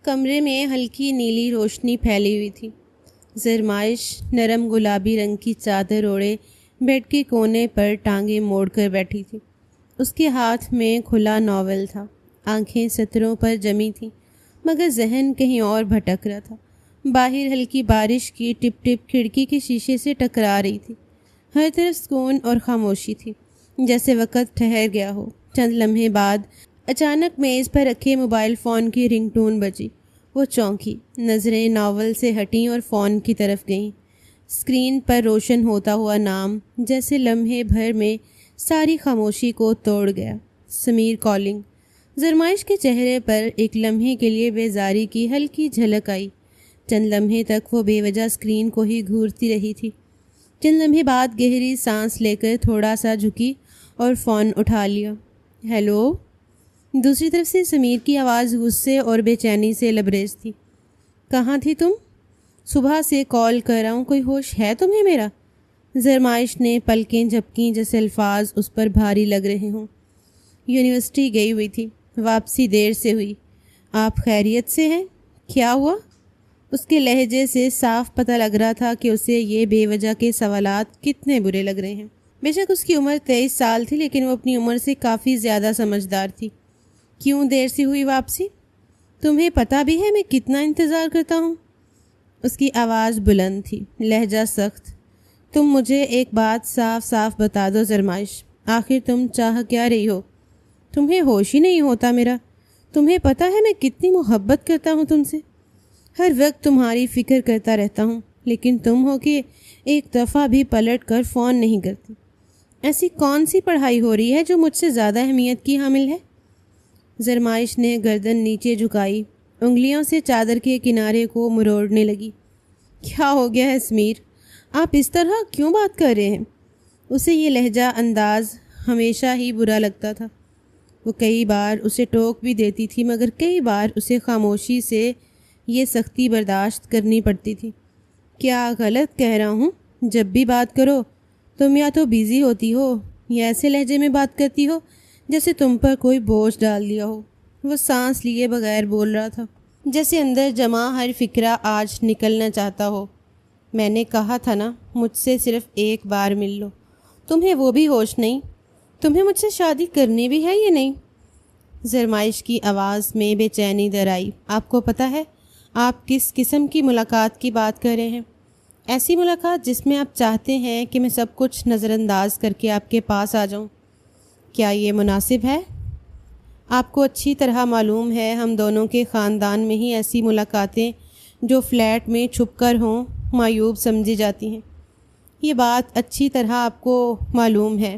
کمرے میں ہلکی نیلی روشنی پھیلی ہوئی تھی۔ زرمائش نرم گلابی رنگ کی چادر اوڑھے بیڈ کے کونے پر ٹانگیں موڑ کر بیٹھی تھی۔ اس کے ہاتھ میں کھلا ناول تھا۔ آنکھیں سطروں پر جمی تھیں مگر ذہن کہیں اور بھٹک رہا تھا۔ باہر ہلکی بارش کی ٹپ ٹپ کھڑکی کے شیشے سے ٹکرا رہی تھی۔ ہر طرف سکون اور خاموشی تھی، جیسے وقت ٹھہر گیا ہو۔ چند لمحے بعد اچانک میز پر رکھے موبائل فون کی رنگ ٹون بجی۔ وہ چونکی، نظریں ناول سے ہٹیں اور فون کی طرف گئیں۔ اسکرین پر روشن ہوتا ہوا نام جیسے لمحے بھر میں ساری خاموشی کو توڑ گیا۔ سمیر کالنگ۔ زرمائش کے چہرے پر ایک لمحے کے لیے بیزاری کی ہلکی جھلک آئی۔ چند لمحے تک وہ بے وجہ اسکرین کو ہی گھورتی رہی تھی۔ چند لمحے بعد گہری سانس لے کر تھوڑا سا جھکی اور فون اٹھا لیا۔ ہیلو؟ دوسری طرف سے سمیر کی آواز غصے اور بے چینی سے لبریز تھی۔ کہاں تھی تم؟ صبح سے کال کر رہا ہوں، کوئی ہوش ہے تمہیں میرا؟ زرمائش نے پلکیں جھپکیں جیسے الفاظ اس پر بھاری لگ رہے ہوں۔ یونیورسٹی گئی ہوئی تھی، واپسی دیر سے ہوئی۔ آپ خیریت سے ہیں؟ کیا ہوا؟ اس کے لہجے سے صاف پتہ لگ رہا تھا کہ اسے یہ بے وجہ کے سوالات کتنے برے لگ رہے ہیں۔ بے شک اس کی عمر 23 سال تھی، لیکن وہ اپنی عمر سے کافی زیادہ سمجھدار تھی۔ کیوں دیر سے ہوئی واپسی؟ تمہیں پتہ بھی ہے میں کتنا انتظار کرتا ہوں؟ اس کی آواز بلند تھی، لہجہ سخت۔ تم مجھے ایک بات صاف صاف بتا دو زرمائش، آخر تم چاہ کیا رہی ہو؟ تمہیں ہوش ہی نہیں ہوتا میرا؟ تمہیں پتہ ہے میں کتنی محبت کرتا ہوں تم سے، ہر وقت تمہاری فکر کرتا رہتا ہوں، لیکن تم ہو کہ ایک دفعہ بھی پلٹ کر فون نہیں کرتی۔ ایسی کون سی پڑھائی ہو رہی ہے جو مجھ سے زیادہ اہمیت کی حامل ہے؟ زرمائش نے گردن نیچے جھکائی، انگلیوں سے چادر کے کنارے کو مروڑنے لگی۔ کیا ہو گیا ہے سمیر؟ آپ اس طرح کیوں بات کر رہے ہیں؟ اسے یہ لہجہ انداز ہمیشہ ہی برا لگتا تھا۔ وہ کئی بار اسے ٹوک بھی دیتی تھی مگر کئی بار اسے خاموشی سے یہ سختی برداشت کرنی پڑتی تھی۔ کیا غلط کہہ رہا ہوں؟ جب بھی بات کرو تم یا تو بیزی ہوتی ہو یا ایسے لہجے میں بات کرتی ہو جیسے تم پر کوئی بوجھ ڈال دیا ہو۔ وہ سانس لیے بغیر بول رہا تھا، جیسے اندر جمع ہر فکرہ آج نکلنا چاہتا ہو۔ میں نے کہا تھا نا، مجھ سے صرف ایک بار مل لو۔ تمہیں وہ بھی ہوش نہیں؟ تمہیں مجھ سے شادی کرنی بھی ہے یا نہیں؟ زرمائش کی آواز میں بے چینی در آئی۔ آپ کو پتہ ہے آپ کس قسم کی ملاقات کی بات کر رہے ہیں؟ ایسی ملاقات جس میں آپ چاہتے ہیں کہ میں سب کچھ نظر انداز کر کے آپ کے پاس آ جاؤں۔ کیا یہ مناسب ہے؟ آپ کو اچھی طرح معلوم ہے ہم دونوں کے خاندان میں ہی ایسی ملاقاتیں جو فلیٹ میں چھپ کر ہوں معیوب سمجھی جاتی ہیں۔ یہ بات اچھی طرح آپ کو معلوم ہے۔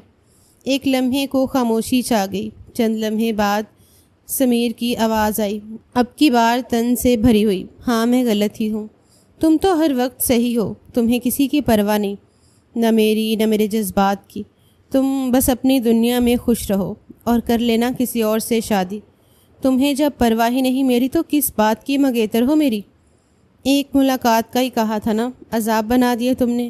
ایک لمحے کو خاموشی چھا گئی۔ چند لمحے بعد سمیر کی آواز آئی، اب کی بار تن سے بھری ہوئی۔ ہاں میں غلط ہی ہوں، تم تو ہر وقت صحیح ہو، تمہیں کسی کی پرواہ نہیں، نہ میری نہ میرے جذبات کی۔ تم بس اپنی دنیا میں خوش رہو اور کر لینا کسی اور سے شادی۔ تمہیں جب پرواہ ہی نہیں میری تو کس بات کی مگیتر ہو میری؟ ایک ملاقات کا ہی کہا تھا نا، عذاب بنا دیا تم نے۔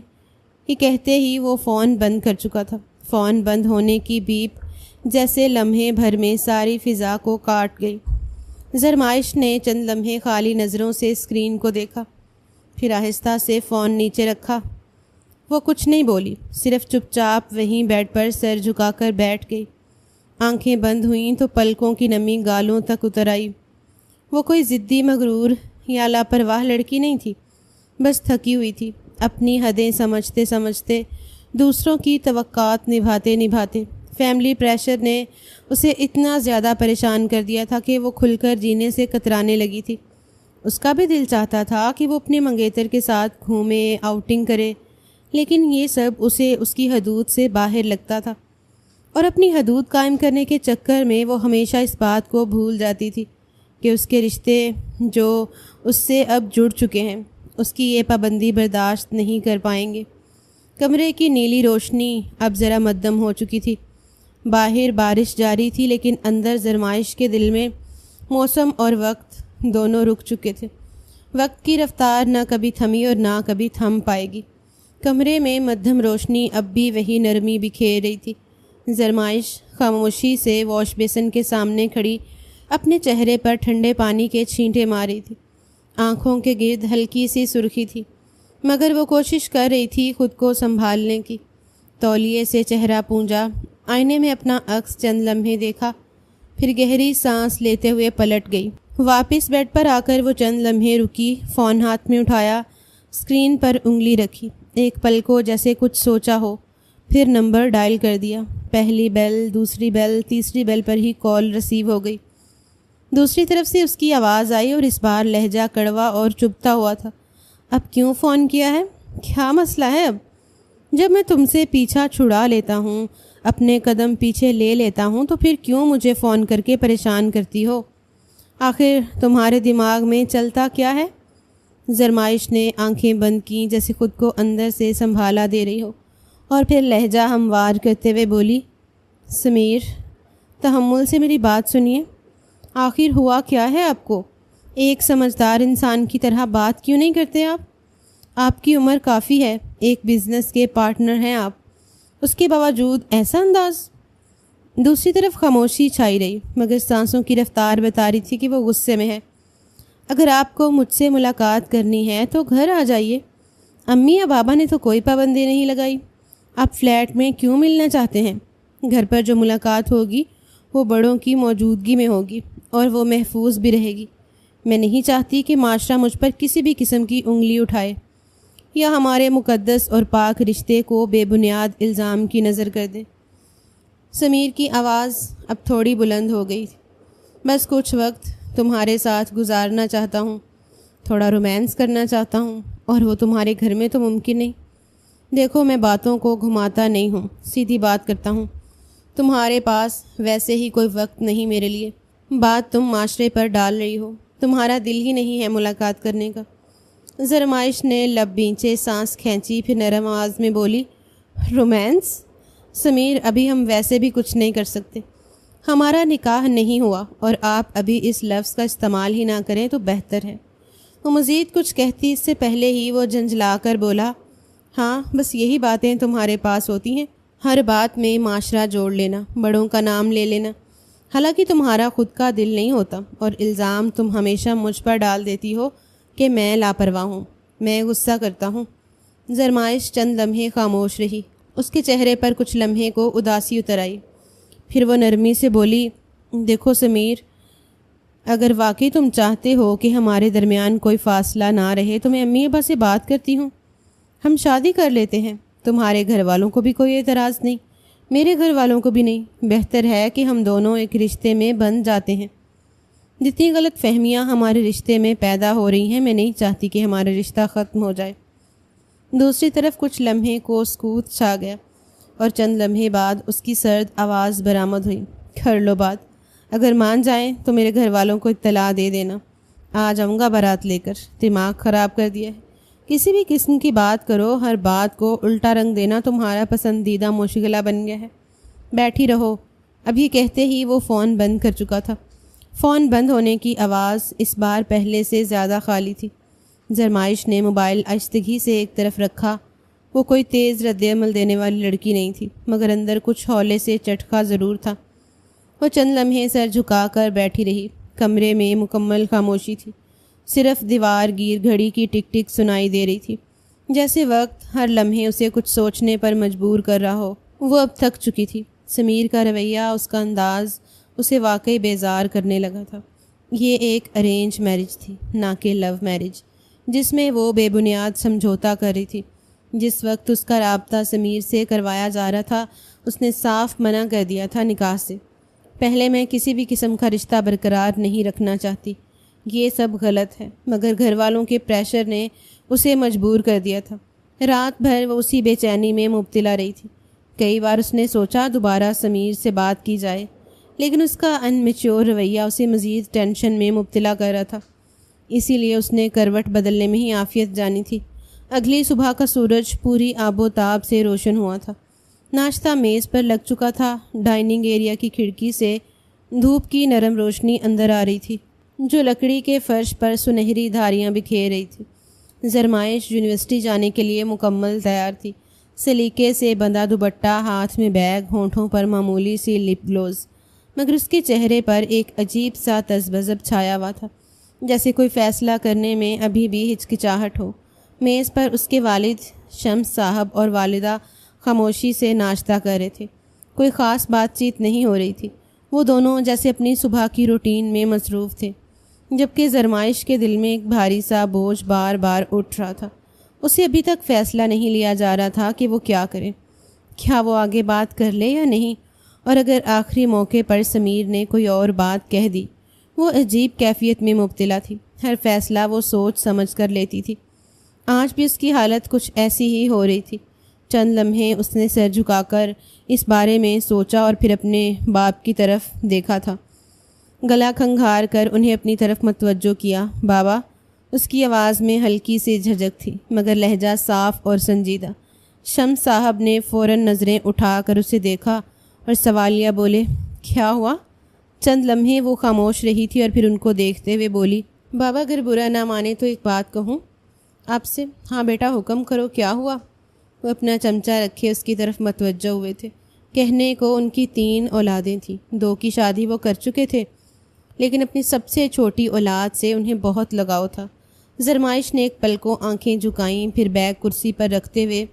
یہ کہتے ہی وہ فون بند کر چکا تھا۔ فون بند ہونے کی بیپ جیسے لمحے بھر میں ساری فضا کو کاٹ گئی۔ زرمائش نے چند لمحے خالی نظروں سے اسکرین کو دیکھا، پھر آہستہ سے فون نیچے رکھا۔ وہ کچھ نہیں بولی، صرف چپ چاپ وہیں بیڈ پر سر جھکا کر بیٹھ گئی۔ آنکھیں بند ہوئیں تو پلکوں کی نمی گالوں تک اتر آئی۔ وہ کوئی ضدی مغرور یا لاپرواہ لڑکی نہیں تھی، بس تھکی ہوئی تھی، اپنی حدیں سمجھتے سمجھتے، دوسروں کی توقعات نبھاتے نبھاتے۔ فیملی پریشر نے اسے اتنا زیادہ پریشان کر دیا تھا کہ وہ کھل کر جینے سے کترانے لگی تھی۔ اس کا بھی دل چاہتا تھا کہ وہ اپنے منگیتر کے ساتھ گھومے، آؤٹنگ کرے، لیکن یہ سب اسے اس کی حدود سے باہر لگتا تھا، اور اپنی حدود قائم کرنے کے چکر میں وہ ہمیشہ اس بات کو بھول جاتی تھی کہ اس کے رشتے جو اس سے اب جڑ چکے ہیں اس کی یہ پابندی برداشت نہیں کر پائیں گے۔ کمرے کی نیلی روشنی اب ذرا مدھم ہو چکی تھی۔ باہر بارش جاری تھی، لیکن اندر زرمائش کے دل میں موسم اور وقت دونوں رک چکے تھے۔ وقت کی رفتار نہ کبھی تھمی اور نہ کبھی تھم پائے گی۔ کمرے میں مدھم روشنی اب بھی وہی نرمی بکھیر رہی تھی۔ زرمائش خاموشی سے واش بیسن کے سامنے کھڑی اپنے چہرے پر ٹھنڈے پانی کے چھینٹے ماری تھی۔ آنکھوں کے گرد ہلکی سی سرخی تھی، مگر وہ کوشش کر رہی تھی خود کو سنبھالنے کی۔ تولیے سے چہرہ پونجا، آئینے میں اپنا عکس چند لمحے دیکھا، پھر گہری سانس لیتے ہوئے پلٹ گئی۔ واپس بیڈ پر آ کر وہ چند لمحے رکی، فون ہاتھ میں اٹھایا، اسکرین پر انگلی رکھی، ایک پل کو جیسے کچھ سوچا ہو، پھر نمبر ڈائل کر دیا۔ پہلی بیل، دوسری بیل، تیسری بیل پر ہی کال ریسیو ہو گئی۔ دوسری طرف سے اس کی آواز آئی اور اس بار لہجہ کڑوا اور چبھتا ہوا تھا۔ اب کیوں فون کیا ہے؟ کیا مسئلہ ہے اب؟ جب میں تم سے پیچھا چھڑا لیتا ہوں، اپنے قدم پیچھے لے لیتا ہوں، تو پھر کیوں مجھے فون کر کے پریشان کرتی ہو؟ آخر تمہارے دماغ میں چلتا کیا ہے؟ زرمائش نے آنکھیں بند کیں جیسے خود کو اندر سے سنبھالا دے رہی ہو، اور پھر لہجہ ہموار کرتے ہوئے بولی، سمیر، تحمل سے میری بات سنیے۔ آخر ہوا کیا ہے آپ کو؟ ایک سمجھدار انسان کی طرح بات کیوں نہیں کرتے آپ؟ آپ کی عمر کافی ہے، ایک بزنس کے پارٹنر ہیں آپ، اس کے باوجود ایسا انداز؟ دوسری طرف خاموشی چھائی رہی، مگر سانسوں کی رفتار بتا رہی تھی کہ وہ غصے میں ہے۔ اگر آپ کو مجھ سے ملاقات کرنی ہے تو گھر آ جائیے، امی یا بابا نے تو کوئی پابندی نہیں لگائی۔ آپ فلیٹ میں کیوں ملنا چاہتے ہیں؟ گھر پر جو ملاقات ہوگی وہ بڑوں کی موجودگی میں ہوگی، اور وہ محفوظ بھی رہے گی۔ میں نہیں چاہتی کہ معاشرہ مجھ پر کسی بھی قسم کی انگلی اٹھائے یا ہمارے مقدس اور پاک رشتے کو بے بنیاد الزام کی نظر کر دے۔ سمیر کی آواز اب تھوڑی بلند ہو گئی تھی۔ بس کچھ وقت تمہارے ساتھ گزارنا چاہتا ہوں، تھوڑا رومانس کرنا چاہتا ہوں، اور وہ تمہارے گھر میں تو ممکن نہیں۔ دیکھو، میں باتوں کو گھماتا نہیں ہوں، سیدھی بات کرتا ہوں۔ تمہارے پاس ویسے ہی کوئی وقت نہیں میرے لیے۔ بات تم معاشرے پر ڈال رہی ہو، تمہارا دل ہی نہیں ہے ملاقات کرنے کا۔ زرمائش نے لب بینچے سانس کھینچی، پھر نرم آواز میں بولی، رومانس؟ سمیر، ابھی ہم ویسے بھی کچھ نہیں کر سکتے۔ ہمارا نکاح نہیں ہوا، اور آپ ابھی اس لفظ کا استعمال ہی نہ کریں تو بہتر ہے۔ وہ مزید کچھ کہتی اس سے پہلے ہی وہ جھنجھلا کر بولا، ہاں، بس یہی باتیں تمہارے پاس ہوتی ہیں، ہر بات میں معاشرہ جوڑ لینا، بڑوں کا نام لے لینا، حالانکہ تمہارا خود کا دل نہیں ہوتا، اور الزام تم ہمیشہ مجھ پر ڈال دیتی ہو کہ میں لاپرواہ ہوں، میں غصہ کرتا ہوں۔ زرمائش چند لمحے خاموش رہی، اس کے چہرے پر کچھ لمحے کو اداسی اتر آئی، پھر وہ نرمی سے بولی، دیکھو سمیر، اگر واقعی تم چاہتے ہو کہ ہمارے درمیان کوئی فاصلہ نہ رہے تو میں امی ابا سے بات کرتی ہوں، ہم شادی کر لیتے ہیں۔ تمہارے گھر والوں کو بھی کوئی اعتراض نہیں، میرے گھر والوں کو بھی نہیں۔ بہتر ہے کہ ہم دونوں ایک رشتے میں بندھ جاتے ہیں۔ جتنی غلط فہمیاں ہمارے رشتے میں پیدا ہو رہی ہیں، میں نہیں چاہتی کہ ہمارا رشتہ ختم ہو جائے۔ دوسری طرف کچھ لمحے کو سکوت چھا گیا، اور چند لمحے بعد اس کی سرد آواز برآمد ہوئی، کر لو بات، اگر مان جائیں تو میرے گھر والوں کو اطلاع دے دینا، آ جاؤں گا بارات لے کر۔ دماغ خراب کر دیا ہے، کسی بھی قسم کی بات کرو، ہر بات کو الٹا رنگ دینا تمہارا پسندیدہ مشغلہ بن گیا ہے۔ بیٹھی رہو۔ اب یہ کہتے ہی وہ فون بند کر چکا تھا۔ فون بند ہونے کی آواز اس بار پہلے سے زیادہ خالی تھی۔ زرمائش نے موبائل آہستگی سے ایک طرف رکھا۔ وہ کوئی تیز رد عمل دینے والی لڑکی نہیں تھی، مگر اندر کچھ ہولے سے چٹکا ضرور تھا۔ وہ چند لمحے سر جھکا کر بیٹھی رہی۔ کمرے میں مکمل خاموشی تھی، صرف دیوار گیر گھڑی کی ٹک ٹک سنائی دے رہی تھی، جیسے وقت ہر لمحے اسے کچھ سوچنے پر مجبور کر رہا ہو۔ وہ اب تھک چکی تھی۔ سمیر کا رویہ، اس کا انداز اسے واقعی بیزار کرنے لگا تھا۔ یہ ایک ارینج میرج تھی، نہ کہ لو میرج، جس میں وہ بے بنیاد سمجھوتا کر رہی تھی۔ جس وقت اس کا رابطہ سمیر سے کروایا جا رہا تھا، اس نے صاف منع کر دیا تھا نکاح سے۔ پہلے میں کسی بھی قسم کا رشتہ برقرار نہیں رکھنا چاہتی، یہ سب غلط ہے، مگر گھر والوں کے پریشر نے اسے مجبور کر دیا تھا۔ رات بھر وہ اسی بے چینی میں مبتلا رہی تھی۔ کئی بار اس نے سوچا دوبارہ سمیر سے بات کی جائے، لیکن اس کا ان میچور رویہ اسے مزید ٹینشن میں مبتلا کر رہا تھا۔ اسی لیے اس نے کروٹ بدلنے میں ہی عافیت جانی تھی۔ اگلی صبح کا سورج پوری آب و تاب سے روشن ہوا تھا۔ ناشتہ میز پر لگ چکا تھا۔ ڈائننگ ایریا کی کھڑکی سے دھوپ کی نرم روشنی اندر آ رہی تھی، جو لکڑی کے فرش پر سنہری دھاریاں بکھیر رہی تھی۔ زرمائش یونیورسٹی جانے کے لیے مکمل تیار تھی۔ سلیقے سے بندھا دوپٹہ، ہاتھ میں بیگ، ہونٹوں پر معمولی سی لپ گلوز، مگر اس کے چہرے پر ایک عجیب سا تذبذب چھایا ہوا تھا، جیسے کوئی فیصلہ کرنے میں ابھی بھی ہچکچاہٹ ہو۔ میز پر اس کے والد شمس صاحب اور والدہ خاموشی سے ناشتہ کر رہے تھے۔ کوئی خاص بات چیت نہیں ہو رہی تھی، وہ دونوں جیسے اپنی صبح کی روٹین میں مصروف تھے، جبکہ زرمائش کے دل میں ایک بھاری سا بوجھ بار بار اٹھ رہا تھا۔ اسے ابھی تک فیصلہ نہیں لیا جا رہا تھا کہ وہ کیا کرے، کیا وہ آگے بات کر لے یا نہیں، اور اگر آخری موقع پر سمیر نے کوئی اور بات کہہ دی۔ وہ عجیب کیفیت میں مبتلا تھی، ہر فیصلہ وہ سوچ سمجھ کر لیتی تھی۔ آج بھی اس کی حالت کچھ ایسی ہی ہو رہی تھی۔ چند لمحے اس نے سر جھکا کر اس بارے میں سوچا اور پھر اپنے باپ کی طرف دیکھا تھا، گلا کھنگھار کر انہیں اپنی طرف متوجہ کیا۔ بابا، اس کی آواز میں ہلکی سی جھجک تھی مگر لہجہ صاف اور سنجیدہ۔ شمس صاحب نے فوراً نظریں اٹھا کر اسے دیکھا اور سوالیہ بولے، کیا ہوا؟ چند لمحے وہ خاموش رہی تھی اور پھر ان کو دیکھتے ہوئے بولی، بابا اگر برا نہ مانے تو ایک بات کہوں آپ سے؟ ہاں بیٹا حکم کرو، کیا ہوا؟ وہ اپنا چمچہ رکھے اس کی طرف متوجہ ہوئے تھے۔ کہنے کو ان کی 3 اولادیں تھیں، 2 کی شادی وہ کر چکے تھے، لیکن اپنی سب سے چھوٹی اولاد سے انہیں بہت لگاؤ تھا۔ زرمائش نے ایک پل کو آنکھیں جھکائیں، پھر بیگ کرسی پر رکھتے ہوئے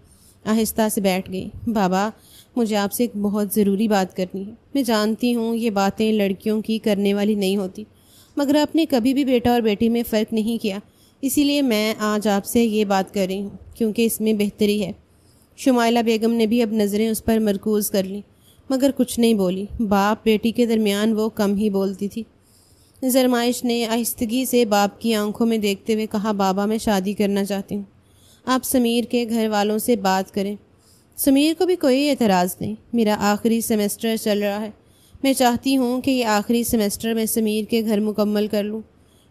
آہستہ سے بیٹھ گئی۔ بابا، مجھے آپ سے ایک بہت ضروری بات کرنی ہے۔ میں جانتی ہوں یہ باتیں لڑکیوں کی کرنے والی نہیں ہوتی، مگر آپ نے کبھی بھی بیٹا اور بیٹی میں فرق نہیں کیا، اسی لیے میں آج آپ سے یہ بات کر رہی ہوں کیونکہ اس میں بہتری ہے۔ شمائلہ بیگم نے بھی اب نظریں اس پر مرکوز کر لیں مگر کچھ نہیں بولی۔ باپ بیٹی کے درمیان وہ کم ہی بولتی تھی۔ زرمائش نے آہستگی سے باپ کی آنکھوں میں دیکھتے ہوئے کہا، بابا میں شادی کرنا چاہتی ہوں، آپ سمیر کے گھر والوں سے بات کریں۔ سمیر کو بھی کوئی اعتراض نہیں، میرا آخری سیمسٹر چل رہا ہے، میں چاہتی ہوں کہ یہ آخری سیمسٹر میں سمیر کے گھر مکمل کر لوں۔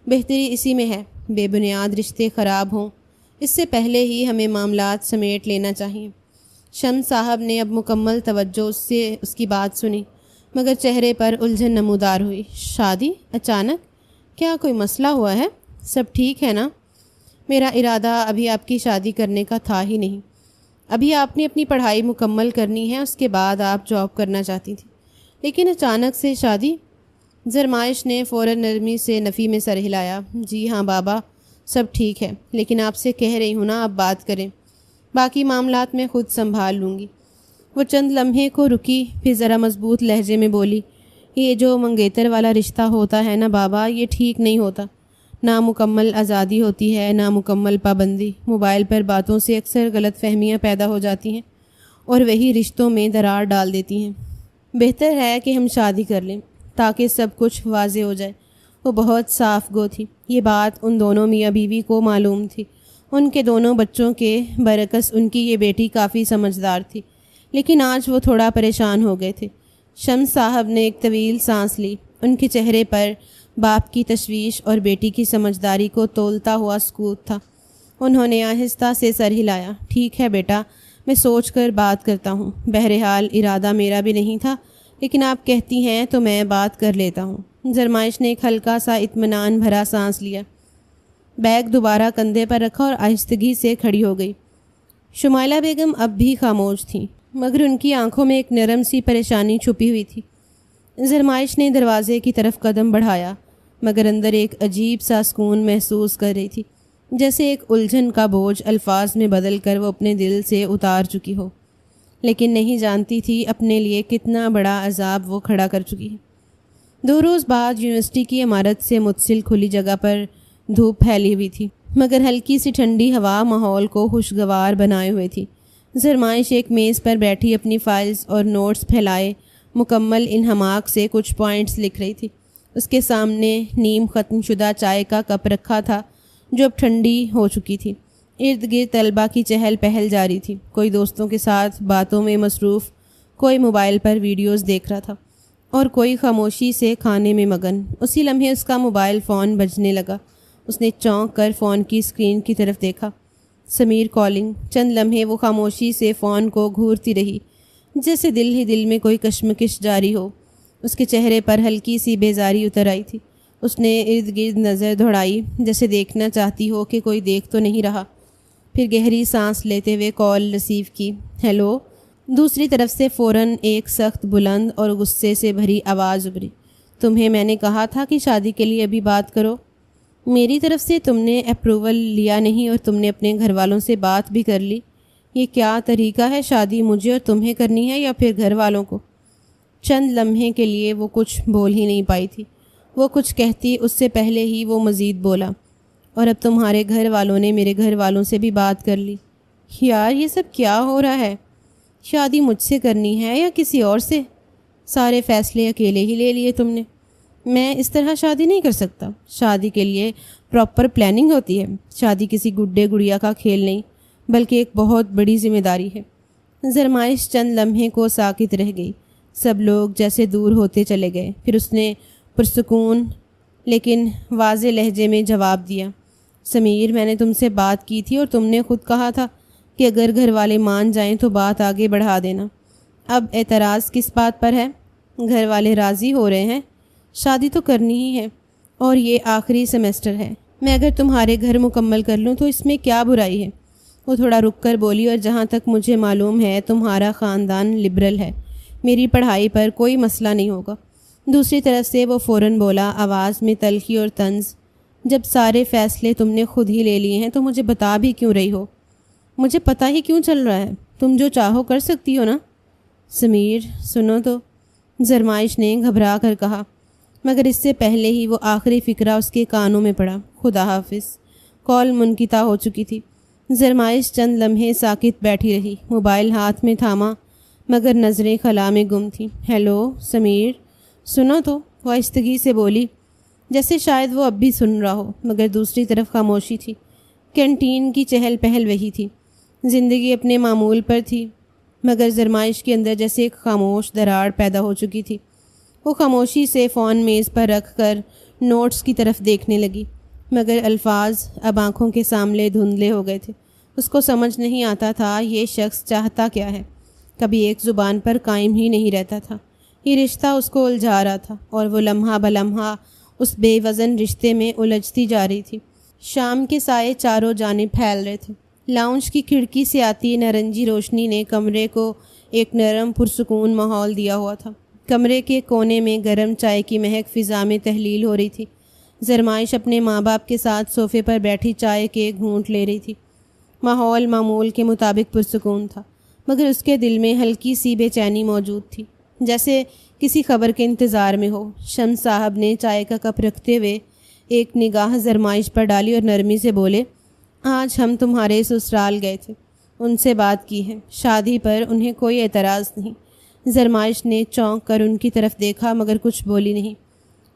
بہتری اسی میں ہے، بے بنیاد رشتے خراب ہوں، اس سے پہلے ہی ہمیں معاملات سمیٹ لینا چاہیے۔ شمس صاحب نے اب مکمل توجہ سے اس کی بات سنی مگر چہرے پر الجھن نمودار ہوئی۔ شادی؟ اچانک؟ کیا کوئی مسئلہ ہوا ہے؟ سب ٹھیک ہے نا؟ میرا ارادہ ابھی آپ کی شادی کرنے کا تھا ہی نہیں، ابھی آپ نے اپنی پڑھائی مکمل کرنی ہے، اس کے بعد آپ جاب کرنا چاہتی تھی، لیکن اچانک سے شادی؟ زرمائش نے فوراً نرمی سے نفی میں سر ہلایا۔ جی ہاں بابا، سب ٹھیک ہے، لیکن آپ سے کہہ رہی ہوں نا، آپ بات کریں، باقی معاملات میں خود سنبھال لوں گی۔ وہ چند لمحے کو رکی، پھر ذرا مضبوط لہجے میں بولی، یہ جو منگیتر والا رشتہ ہوتا ہے نا بابا، یہ ٹھیک نہیں ہوتا، نہ مکمل آزادی ہوتی ہے نہ مکمل پابندی۔ موبائل پر باتوں سے اکثر غلط فہمیاں پیدا ہو جاتی ہیں اور وہی رشتوں میں درار ڈال دیتی ہیں۔ بہتر ہے کہ ہم شادی کر لیں تاکہ سب کچھ واضح ہو جائے۔ وہ بہت صاف گو تھی، یہ بات ان دونوں میاں بیوی کو معلوم تھی۔ ان کے دونوں بچوں کے برعکس ان کی یہ بیٹی کافی سمجھدار تھی، لیکن آج وہ تھوڑا پریشان ہو گئے تھے۔ شمس صاحب نے ایک طویل سانس لی، ان کے چہرے پر باپ کی تشویش اور بیٹی کی سمجھداری کو تولتا ہوا سکوت تھا۔ انہوں نے آہستہ سے سر ہلایا۔ ٹھیک ہے بیٹا، میں سوچ کر بات کرتا ہوں، بہرحال ارادہ میرا بھی نہیں تھا، لیکن آپ کہتی ہیں تو میں بات کر لیتا ہوں۔ زرمائش نے ایک ہلکا سا اطمینان بھرا سانس لیا، بیگ دوبارہ کندھے پر رکھا اور آہستگی سے کھڑی ہو گئی۔ شمائلہ بیگم اب بھی خاموش تھیں مگر ان کی آنکھوں میں ایک نرم سی پریشانی چھپی ہوئی تھی۔ زرمائش نے دروازے کی طرف قدم بڑھایا مگر اندر ایک عجیب سا سکون محسوس کر رہی تھی، جیسے ایک الجھن کا بوجھ الفاظ میں بدل کر وہ اپنے دل سے اتار چکی ہو، لیکن نہیں جانتی تھی اپنے لیے کتنا بڑا عذاب وہ کھڑا کر چکی ہے۔ 2 روز بعد یونیورسٹی کی عمارت سے متصل کھلی جگہ پر دھوپ پھیلی ہوئی تھی مگر ہلکی سی ٹھنڈی ہوا ماحول کو خوشگوار بنائے ہوئے تھی۔ زرمائش ایک میز پر بیٹھی اپنی فائلز اور نوٹس پھیلائے مکمل انہماک سے کچھ پوائنٹس لکھ رہی تھی۔ اس کے سامنے نیم ختم شدہ چائے کا کپ رکھا تھا جو اب ٹھنڈی ہو چکی تھی۔ ارد گرد طلبہ کی چہل پہل جاری تھی، کوئی دوستوں کے ساتھ باتوں میں مصروف، کوئی موبائل پر ویڈیوز دیکھ رہا تھا اور کوئی خاموشی سے کھانے میں مگن۔ اسی لمحے اس کا موبائل فون بجنے لگا۔ اس نے چونک کر فون کی اسکرین کی طرف دیکھا۔ سمیر کالنگ۔ چند لمحے وہ خاموشی سے فون کو گھورتی رہی، جیسے دل ہی دل میں کوئی کشمکش جاری ہو۔ اس کے چہرے پر ہلکی سی بیزاری اتر آئی تھی۔ اس نے ارد گرد نظر دوڑائی جیسے دیکھنا چاہتی ہو کہ کوئی دیکھ تو نہیں رہا، پھر گہری سانس لیتے ہوئے کال ریسیو کی۔ ہیلو؟ دوسری طرف سے فوراً ایک سخت بلند اور غصے سے بھری آواز ابھری، تمہیں میں نے کہا تھا کہ شادی کے لیے ابھی بات کرو۔ میری طرف سے تم نے اپروول لیا نہیں اور تم نے اپنے گھر والوں سے بات بھی کر لی۔ یہ کیا طریقہ ہے؟ شادی مجھے اور تمہیں کرنی ہے یا پھر گھر والوں کو؟ چند لمحے کے لیے وہ کچھ بول ہی نہیں پائی تھی۔ وہ کچھ کہتی اس سے پہلے ہی وہ مزید بولا، اور اب تمہارے گھر والوں نے میرے گھر والوں سے بھی بات کر لی۔ یار یہ سب کیا ہو رہا ہے؟ شادی مجھ سے کرنی ہے یا کسی اور سے؟ سارے فیصلے اکیلے ہی لے لیے تم نے۔ میں اس طرح شادی نہیں کر سکتا۔ شادی کے لیے پراپر پلاننگ ہوتی ہے۔ شادی کسی گڈے گڑیا کا کھیل نہیں بلکہ ایک بہت بڑی ذمہ داری ہے۔ زرمائش چند لمحے کو ساکت رہ گئی۔ سب لوگ جیسے دور ہوتے چلے گئے۔ پھر اس نے پرسکون لیکن واضح لہجے میں جواب دیا، سمیر میں نے تم سے بات کی تھی اور تم نے خود کہا تھا کہ اگر گھر والے مان جائیں تو بات آگے بڑھا دینا۔ اب اعتراض کس بات پر ہے؟ گھر والے راضی ہو رہے ہیں، شادی تو کرنی ہی ہے، اور یہ آخری سیمسٹر ہے۔ میں اگر تمہارے گھر مکمل کر لوں تو اس میں کیا برائی ہے؟ وہ تھوڑا رک کر بولی، اور جہاں تک مجھے معلوم ہے تمہارا خاندان لبرل ہے، میری پڑھائی پر کوئی مسئلہ نہیں ہوگا۔ دوسری طرف سے وہ فوراً بولا، آواز میں تلخی اور طنز، جب سارے فیصلے تم نے خود ہی لے لیے ہیں تو مجھے بتا بھی کیوں رہی ہو؟ مجھے پتہ ہی کیوں چل رہا ہے؟ تم جو چاہو کر سکتی ہو نا؟ سمیر سنو تو، زرمائش نے گھبرا کر کہا، مگر اس سے پہلے ہی وہ آخری فقرہ اس کے کانوں میں پڑا، خدا حافظ۔ کال منقطع ہو چکی تھی۔ زرمائش چند لمحے ساکت بیٹھی رہی، موبائل ہاتھ میں تھاما مگر نظریں خلا میں گم تھیں۔ ہیلو سمیر سنو تو، وہ آہستگی سے بولی، جیسے شاید وہ اب بھی سن رہا ہو، مگر دوسری طرف خاموشی تھی۔ کینٹین کی چہل پہل وہی تھی، زندگی اپنے معمول پر تھی، مگر زرمائش کے اندر جیسے ایک خاموش دراڑ پیدا ہو چکی تھی۔ وہ خاموشی سے فون میز پر رکھ کر نوٹس کی طرف دیکھنے لگی، مگر الفاظ اب آنکھوں کے سامنے دھندلے ہو گئے تھے۔ اس کو سمجھ نہیں آتا تھا یہ شخص چاہتا کیا ہے، کبھی ایک زبان پر قائم ہی نہیں رہتا تھا۔ یہ رشتہ اس کو الجھا رہا تھا اور وہ لمحہ بلمحہ اس بے وزن رشتے میں الجھتی جا رہی تھی۔ شام کے سائے چاروں جانب پھیل رہے تھے۔ لاؤنج کی کھڑکی سے آتی نارنجی روشنی نے کمرے کو ایک نرم پرسکون ماحول دیا ہوا تھا۔ کمرے کے کونے میں گرم چائے کی مہک فضا میں تحلیل ہو رہی تھی۔ زرمائش اپنے ماں باپ کے ساتھ صوفے پر بیٹھی چائے کے گھونٹ لے رہی تھی۔ ماحول معمول کے مطابق پرسکون تھا، مگر اس کے دل میں ہلکی سی بے چینی موجود تھی، جیسے کسی خبر کے انتظار میں ہو۔ شمس صاحب نے چائے کا کپ رکھتے ہوئے ایک نگاہ زرمائش پر ڈالی اور نرمی سے بولے، آج ہم تمہارے سسرال گئے تھے، ان سے بات کی ہے، شادی پر انہیں کوئی اعتراض نہیں۔ زرمائش نے چونک کر ان کی طرف دیکھا مگر کچھ بولی نہیں۔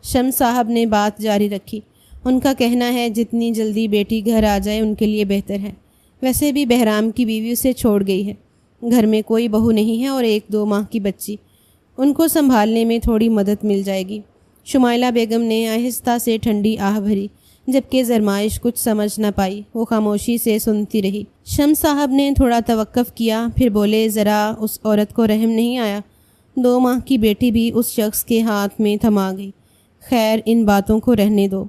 شمس صاحب نے بات جاری رکھی، ان کا کہنا ہے جتنی جلدی بیٹی گھر آ جائے ان کے لیے بہتر ہے۔ ویسے بھی بہرام کی بیوی اسے چھوڑ گئی ہے، گھر میں کوئی بہو نہیں ہے اور 1-2 ماہ کی بچی، ان کو سنبھالنے میں تھوڑی مدد مل جائے گی۔ شمائلہ بیگم نے آہستہ سے ٹھنڈی آہ بھری، جبکہ زرمائش کچھ سمجھ نہ پائی، وہ خاموشی سے سنتی رہی۔ شمس صاحب نے تھوڑا توقف کیا، پھر بولے، ذرا اس عورت کو رحم نہیں آیا؟ 2 ماہ کی بیٹی بھی اس شخص کے ہاتھ میں تھما گئی۔ خیر ان باتوں کو رہنے دو،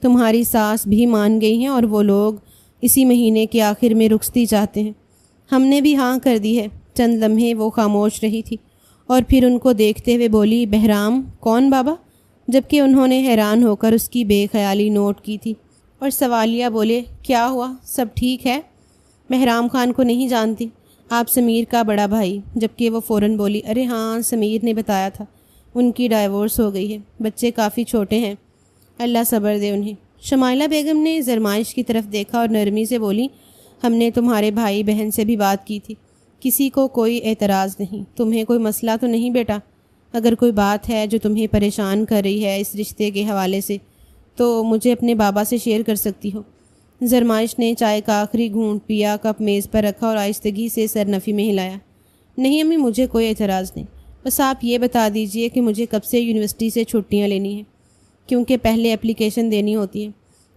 تمہاری ساس بھی مان گئی ہیں اور وہ لوگ اسی مہینے کے آخر میں رخصتی چاہتے ہیں۔ ہم نے بھی ہاں کر دی ہے۔ چند لمحے وہ خاموش رہی تھی اور پھر ان کو دیکھتے ہوئے بولی، بہرام کون بابا؟ جبکہ انہوں نے حیران ہو کر اس کی بے خیالی نوٹ کی تھی اور سوالیہ بولے، کیا ہوا، سب ٹھیک ہے؟ بہرام خان کو نہیں جانتی، آپ سمیر کا بڑا بھائی۔ جبکہ وہ فوراً بولی، ارے ہاں سمیر نے بتایا تھا، ان کی ڈائیورس ہو گئی ہے، بچے کافی چھوٹے ہیں، اللہ صبر دے انہیں۔ شمائلہ بیگم نے زرمائش کی طرف دیکھا اور نرمی سے بولی، ہم نے تمہارے بھائی بہن سے بھی بات کی تھی، کسی کو کوئی اعتراض نہیں۔ تمہیں کوئی مسئلہ تو نہیں بیٹا؟ اگر کوئی بات ہے جو تمہیں پریشان کر رہی ہے اس رشتے کے حوالے سے تو مجھے اپنے بابا سے شیئر کر سکتی ہو۔ زرمائش نے چائے کا آخری گھونٹ پیا، کپ میز پر رکھا اور آہستگی سے سر نفی میں ہلایا۔ نہیں امی، مجھے کوئی اعتراض نہیں، بس آپ یہ بتا دیجئے کہ مجھے کب سے یونیورسٹی سے چھٹیاں لینی ہیں، کیونکہ پہلے اپلیکیشن دینی ہوتی ہے۔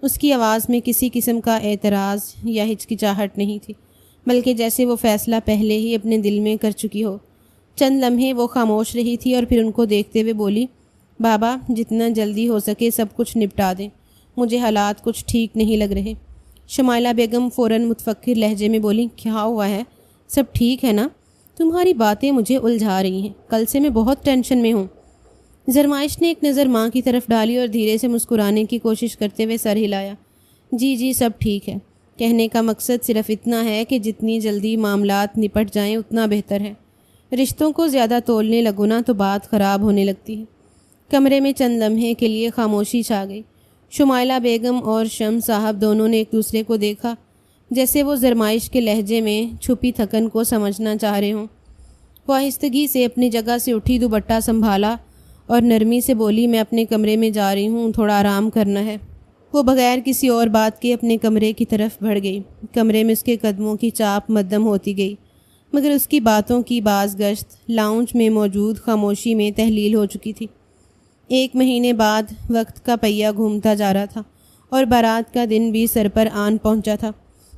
اس کی آواز میں کسی قسم کا اعتراض یا ہچکچاہٹ نہیں تھی، بلکہ جیسے وہ فیصلہ پہلے ہی اپنے دل میں کر چکی ہو۔ چند لمحے وہ خاموش رہی تھی اور پھر ان کو دیکھتے ہوئے بولی، بابا جتنا جلدی ہو سکے سب کچھ نپٹا دیں، مجھے حالات کچھ ٹھیک نہیں لگ رہے۔ شمائلہ بیگم فوراً متفکر لہجے میں بولی، کیا ہوا ہے، سب ٹھیک ہے نا؟ تمہاری باتیں مجھے الجھا رہی ہیں، کل سے میں بہت ٹینشن میں ہوں۔ زرمائش نے ایک نظر ماں کی طرف ڈالی اور دھیرے سے مسکرانے کی کوشش کرتے ہوئے سر ہلایا۔ جی سب ٹھیک ہے، کہنے کا مقصد صرف اتنا ہے کہ جتنی جلدی معاملات نپٹ جائیں اتنا بہتر ہے۔ رشتوں کو زیادہ تولنے لگو نا تو بات خراب ہونے لگتی ہے۔ کمرے میں چند لمحے کے لیے خاموشی چھا گئی۔ شمائلہ بیگم اور شمس صاحب دونوں نے ایک دوسرے کو دیکھا، جیسے وہ زرمائش کے لہجے میں چھپی تھکن کو سمجھنا چاہ رہے ہوں۔ وہ آہستگی سے اپنی جگہ سے اٹھی، دوپٹہ سنبھالا اور نرمی سے بولی، میں اپنے کمرے میں جا رہی ہوں، تھوڑا آرام کرنا ہے۔ وہ بغیر کسی اور بات کے اپنے کمرے کی طرف بڑھ گئی۔ کمرے میں اس کے قدموں کی چاپ مدھم ہوتی گئی، مگر اس کی باتوں کی باز گشت لاؤنج میں موجود خاموشی میں تحلیل ہو چکی تھی۔ 1 مہینے بعد وقت کا پہیہ گھومتا جا رہا تھا اور بارات کا دن بھی سر پر آن پہنچا تھا۔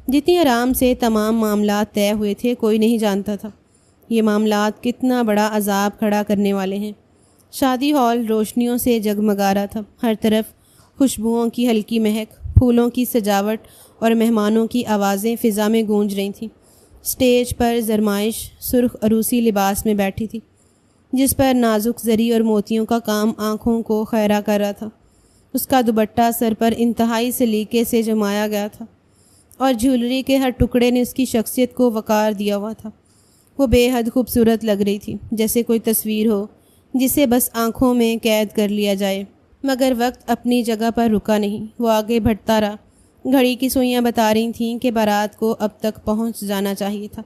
جتنی آرام سے تمام معاملات طے ہوئے تھے، کوئی نہیں جانتا تھا یہ معاملات کتنا بڑا عذاب کھڑا کرنے والے ہیں۔ شادی ہال روشنیوں سے جگمگا رہا تھا، ہر طرف خوشبوؤں کی ہلکی مہک، پھولوں کی سجاوٹ اور مہمانوں کی آوازیں فضا میں گونج رہی تھیں۔ اسٹیج پر زرمائش سرخ عروسی لباس میں بیٹھی تھی، جس پر نازک زری اور موتیوں کا کام آنکھوں کو خیرہ کر رہا تھا۔ اس کا دوپٹہ سر پر انتہائی سلیقے سے جمایا گیا تھا اور جھولری کے ہر ٹکڑے نے اس کی شخصیت کو وقار دیا ہوا تھا۔ وہ بے حد خوبصورت لگ رہی تھی، جیسے کوئی تصویر ہو جسے بس آنکھوں میں قید کر لیا جائے۔ مگر وقت اپنی جگہ پر رکا نہیں، وہ آگے بڑھتا رہا۔ گھڑی کی سوئیاں بتا رہی تھیں کہ بارات کو اب تک پہنچ جانا چاہیے تھا،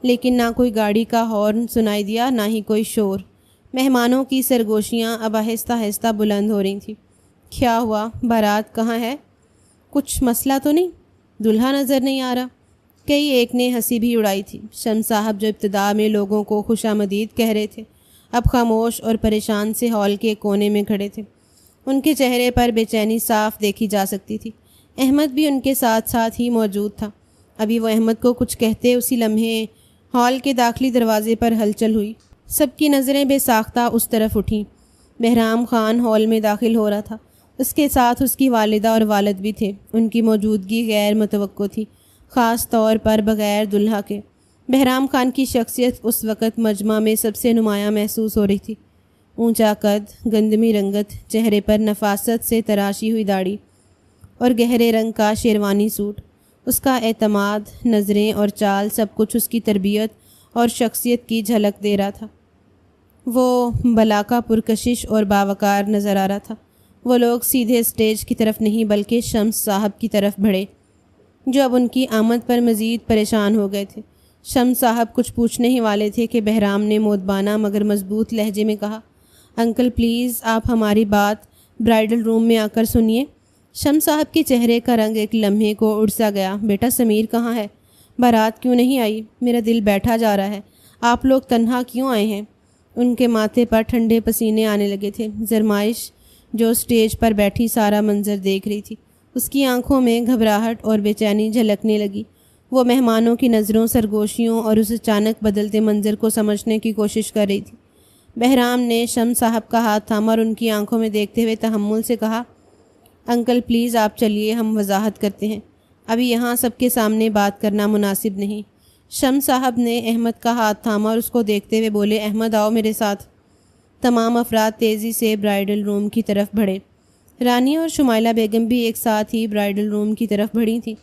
لیکن نہ کوئی گاڑی کا ہارن سنائی دیا، نہ ہی کوئی شور۔ مہمانوں کی سرگوشیاں اب آہستہ آہستہ بلند ہو رہی تھیں۔ کیا ہوا؟ بارات کہاں ہے؟ کچھ مسئلہ تو نہیں؟ دلہا نظر نہیں آ رہا؟ کئی ایک نے ہنسی بھی اڑائی تھی۔ شمس صاحب جو ابتدا میں لوگوں کو خوش آمدید کہہ رہے تھے، اب خاموش اور پریشان سے ہال کے کونے میں کھڑے تھے۔ ان کے چہرے پر بے چینی صاف دیکھی جا سکتی تھی۔ احمد بھی ان کے ساتھ ساتھ ہی موجود تھا۔ ابھی وہ احمد کو کچھ کہتے اسی لمحے ہال کے داخلی دروازے پر ہلچل ہوئی۔ سب کی نظریں بے ساختہ اس طرف اٹھیں۔ بہرام خان ہال میں داخل ہو رہا تھا، اس کے ساتھ اس کی والدہ اور والد بھی تھے۔ ان کی موجودگی غیر متوقع تھی، خاص طور پر بغیر دلہا کے۔ بہرام خان کی شخصیت اس وقت مجمع میں سب سے نمایاں محسوس ہو رہی تھی۔ اونچا قد، گندمی رنگت، چہرے پر نفاست سے تراشی ہوئی داڑھی اور گہرے رنگ کا شیروانی سوٹ۔ اس کا اعتماد، نظریں اور چال، سب کچھ اس کی تربیت اور شخصیت کی جھلک دے رہا تھا۔ وہ بلاکا پرکشش اور باوقار نظر آ رہا تھا۔ وہ لوگ سیدھے اسٹیج کی طرف نہیں بلکہ شمس صاحب کی طرف بڑھے، جو اب ان کی آمد پر مزید پریشان ہو گئے تھے۔ شمس صاحب کچھ پوچھنے ہی والے تھے کہ بہرام نے مودبانہ مگر مضبوط لہجے میں کہا، انکل پلیز آپ ہماری بات برائیڈل روم میں آ کر سنیے۔ شمس صاحب کے چہرے کا رنگ ایک لمحے کو اڑ سا گیا۔ بیٹا سمیر کہاں ہے؟ بارات کیوں نہیں آئی؟ میرا دل بیٹھا جا رہا ہے۔ آپ لوگ تنہا کیوں آئے ہیں؟ ان کے ماتھے پر ٹھنڈے پسینے آنے لگے تھے۔ زرمائش جو اسٹیج پر بیٹھی سارا منظر دیکھ رہی تھی، اس کی آنکھوں میں گھبراہٹ اور بے چینی جھلکنے لگی۔ وہ مہمانوں کی نظروں، سرگوشیوں اور اس اچانک بدلتے منظر کو سمجھنے کی کوشش کر رہی تھی۔ بہرام نے شمس صاحب کا ہاتھ تھاما اور ان کی آنکھوں میں دیکھتے ہوئے تحمل سے کہا، انکل پلیز آپ چلیے، ہم وضاحت کرتے ہیں، ابھی یہاں سب کے سامنے بات کرنا مناسب نہیں۔ شمس صاحب نے احمد کا ہاتھ تھاما اور اس کو دیکھتے ہوئے بولے، احمد آؤ میرے ساتھ۔ تمام افراد تیزی سے برائیڈل روم کی طرف بڑھے۔ رانی اور شمائلہ بیگم بھی ایک ساتھ ہی برائیڈل روم کی طرف بڑھی تھیں۔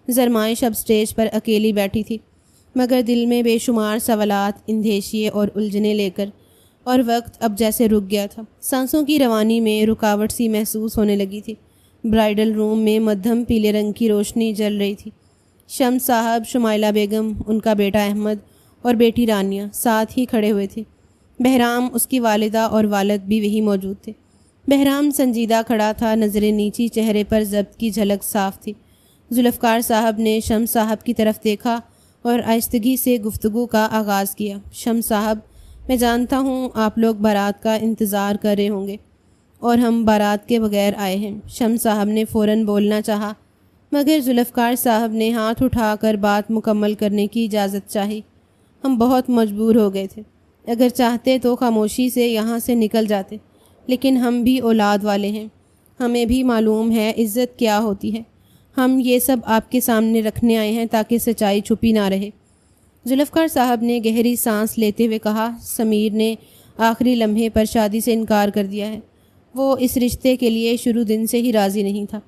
زرمائش اب اسٹیج پر اکیلی بیٹھی تھی، مگر دل میں بے شمار سوالات، اندیشیے اور الجھنیں لے کر، اور وقت اب جیسے رک گیا تھا۔ سانسوں کی روانی میں رکاوٹ سی محسوس ہونے لگی تھی۔ برائیڈل روم میں مدھم پیلے رنگ کی روشنی جل رہی تھی۔ شمس صاحب، شمائلہ بیگم، ان کا بیٹا احمد اور بیٹی رانیہ ساتھ ہی کھڑے ہوئے تھے۔ بہرام، اس کی والدہ اور والد بھی وہی موجود تھے۔ بہرام سنجیدہ کھڑا تھا، نظریں نیچی، چہرے پر ضبط کی جھلک صاف تھی۔ ذوالفقار صاحب نے شمس صاحب کی طرف دیکھا اور آہستگی سے گفتگو کا آغاز کیا۔ شمس صاحب، میں جانتا ہوں آپ لوگ بارات کا انتظار کر رہے ہوں گے اور ہم بارات کے بغیر آئے ہیں۔ شمس صاحب نے فوراً بولنا چاہا، مگر ذوالفقار صاحب نے ہاتھ اٹھا کر بات مکمل کرنے کی اجازت چاہی۔ ہم بہت مجبور ہو گئے تھے، اگر چاہتے تو خاموشی سے یہاں سے نکل جاتے، لیکن ہم بھی اولاد والے ہیں، ہمیں بھی معلوم ہے عزت کیا ہوتی ہے۔ ہم یہ سب آپ کے سامنے رکھنے آئے ہیں تاکہ سچائی چھپی نہ رہے۔ ذوالفقار صاحب نے گہری سانس لیتے ہوئے کہا، سمیر نے آخری لمحے پر شادی سے انکار کر دیا ہے۔ وہ اس رشتے کے لیے شروع دن سے ہی راضی نہیں تھا۔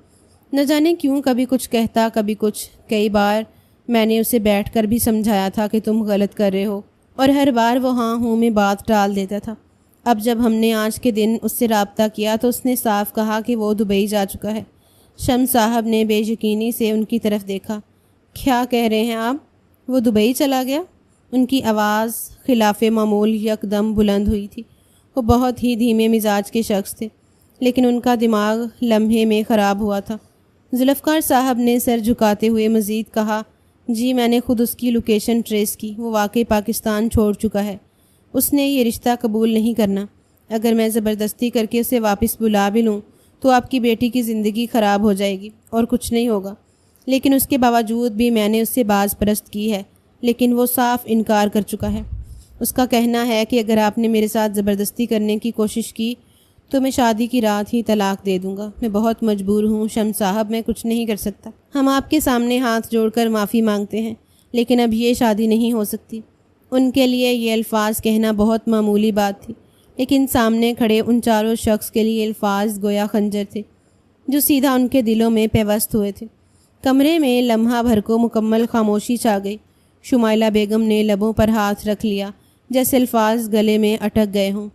نہ جانے کیوں کبھی کچھ کہتا کبھی کچھ۔ کئی بار میں نے اسے بیٹھ کر بھی سمجھایا تھا کہ تم غلط کر رہے ہو، اور ہر بار وہ ہاں ہوں میں بات ٹال دیتا تھا۔ اب جب ہم نے آج کے دن اس سے رابطہ کیا تو اس نے صاف کہا کہ وہ دبئی جا چکا ہے۔ شمس صاحب نے بے یقینی سے ان کی طرف دیکھا۔ کیا کہہ رہے ہیں آپ؟ وہ دبئی چلا گیا؟ ان کی آواز خلاف معمول یکدم بلند ہوئی تھی۔ وہ بہت ہی دھیمے مزاج کے شخص تھے، لیکن ان کا دماغ لمحے میں خراب ہوا تھا۔ ذوالفقار صاحب نے سر جھکاتے ہوئے مزید کہا، جی میں نے خود اس کی لوکیشن ٹریس کی۔ وہ واقعی پاکستان چھوڑ چکا ہے۔ اس نے یہ رشتہ قبول نہیں کرنا۔ اگر میں زبردستی کر کے اسے واپس بلا بھی لوں تو آپ کی بیٹی کی زندگی خراب ہو جائے گی اور کچھ نہیں ہوگا۔ لیکن اس کے باوجود بھی میں نے اس سے باز پرست کی ہے، لیکن وہ صاف انکار کر چکا ہے۔ اس کا کہنا ہے کہ اگر آپ نے میرے ساتھ زبردستی کرنے کی کوشش کی تو میں شادی کی رات ہی طلاق دے دوں گا۔ میں بہت مجبور ہوں شمس صاحب، میں کچھ نہیں کر سکتا۔ ہم آپ کے سامنے ہاتھ جوڑ کر معافی مانگتے ہیں، لیکن اب یہ شادی نہیں ہو سکتی۔ ان کے لیے یہ الفاظ کہنا بہت معمولی بات تھی، لیکن سامنے کھڑے ان چاروں شخص کے لیے الفاظ گویا خنجر تھے جو سیدھا ان کے دلوں میں پیوست ہوئے تھے۔ کمرے میں لمحہ بھر کو مکمل خاموشی چھا گئی۔ شمائلہ بیگم نے لبوں پر ہاتھ رکھ لیا جیسے الفاظ گلے میں اٹک گئے ہوں۔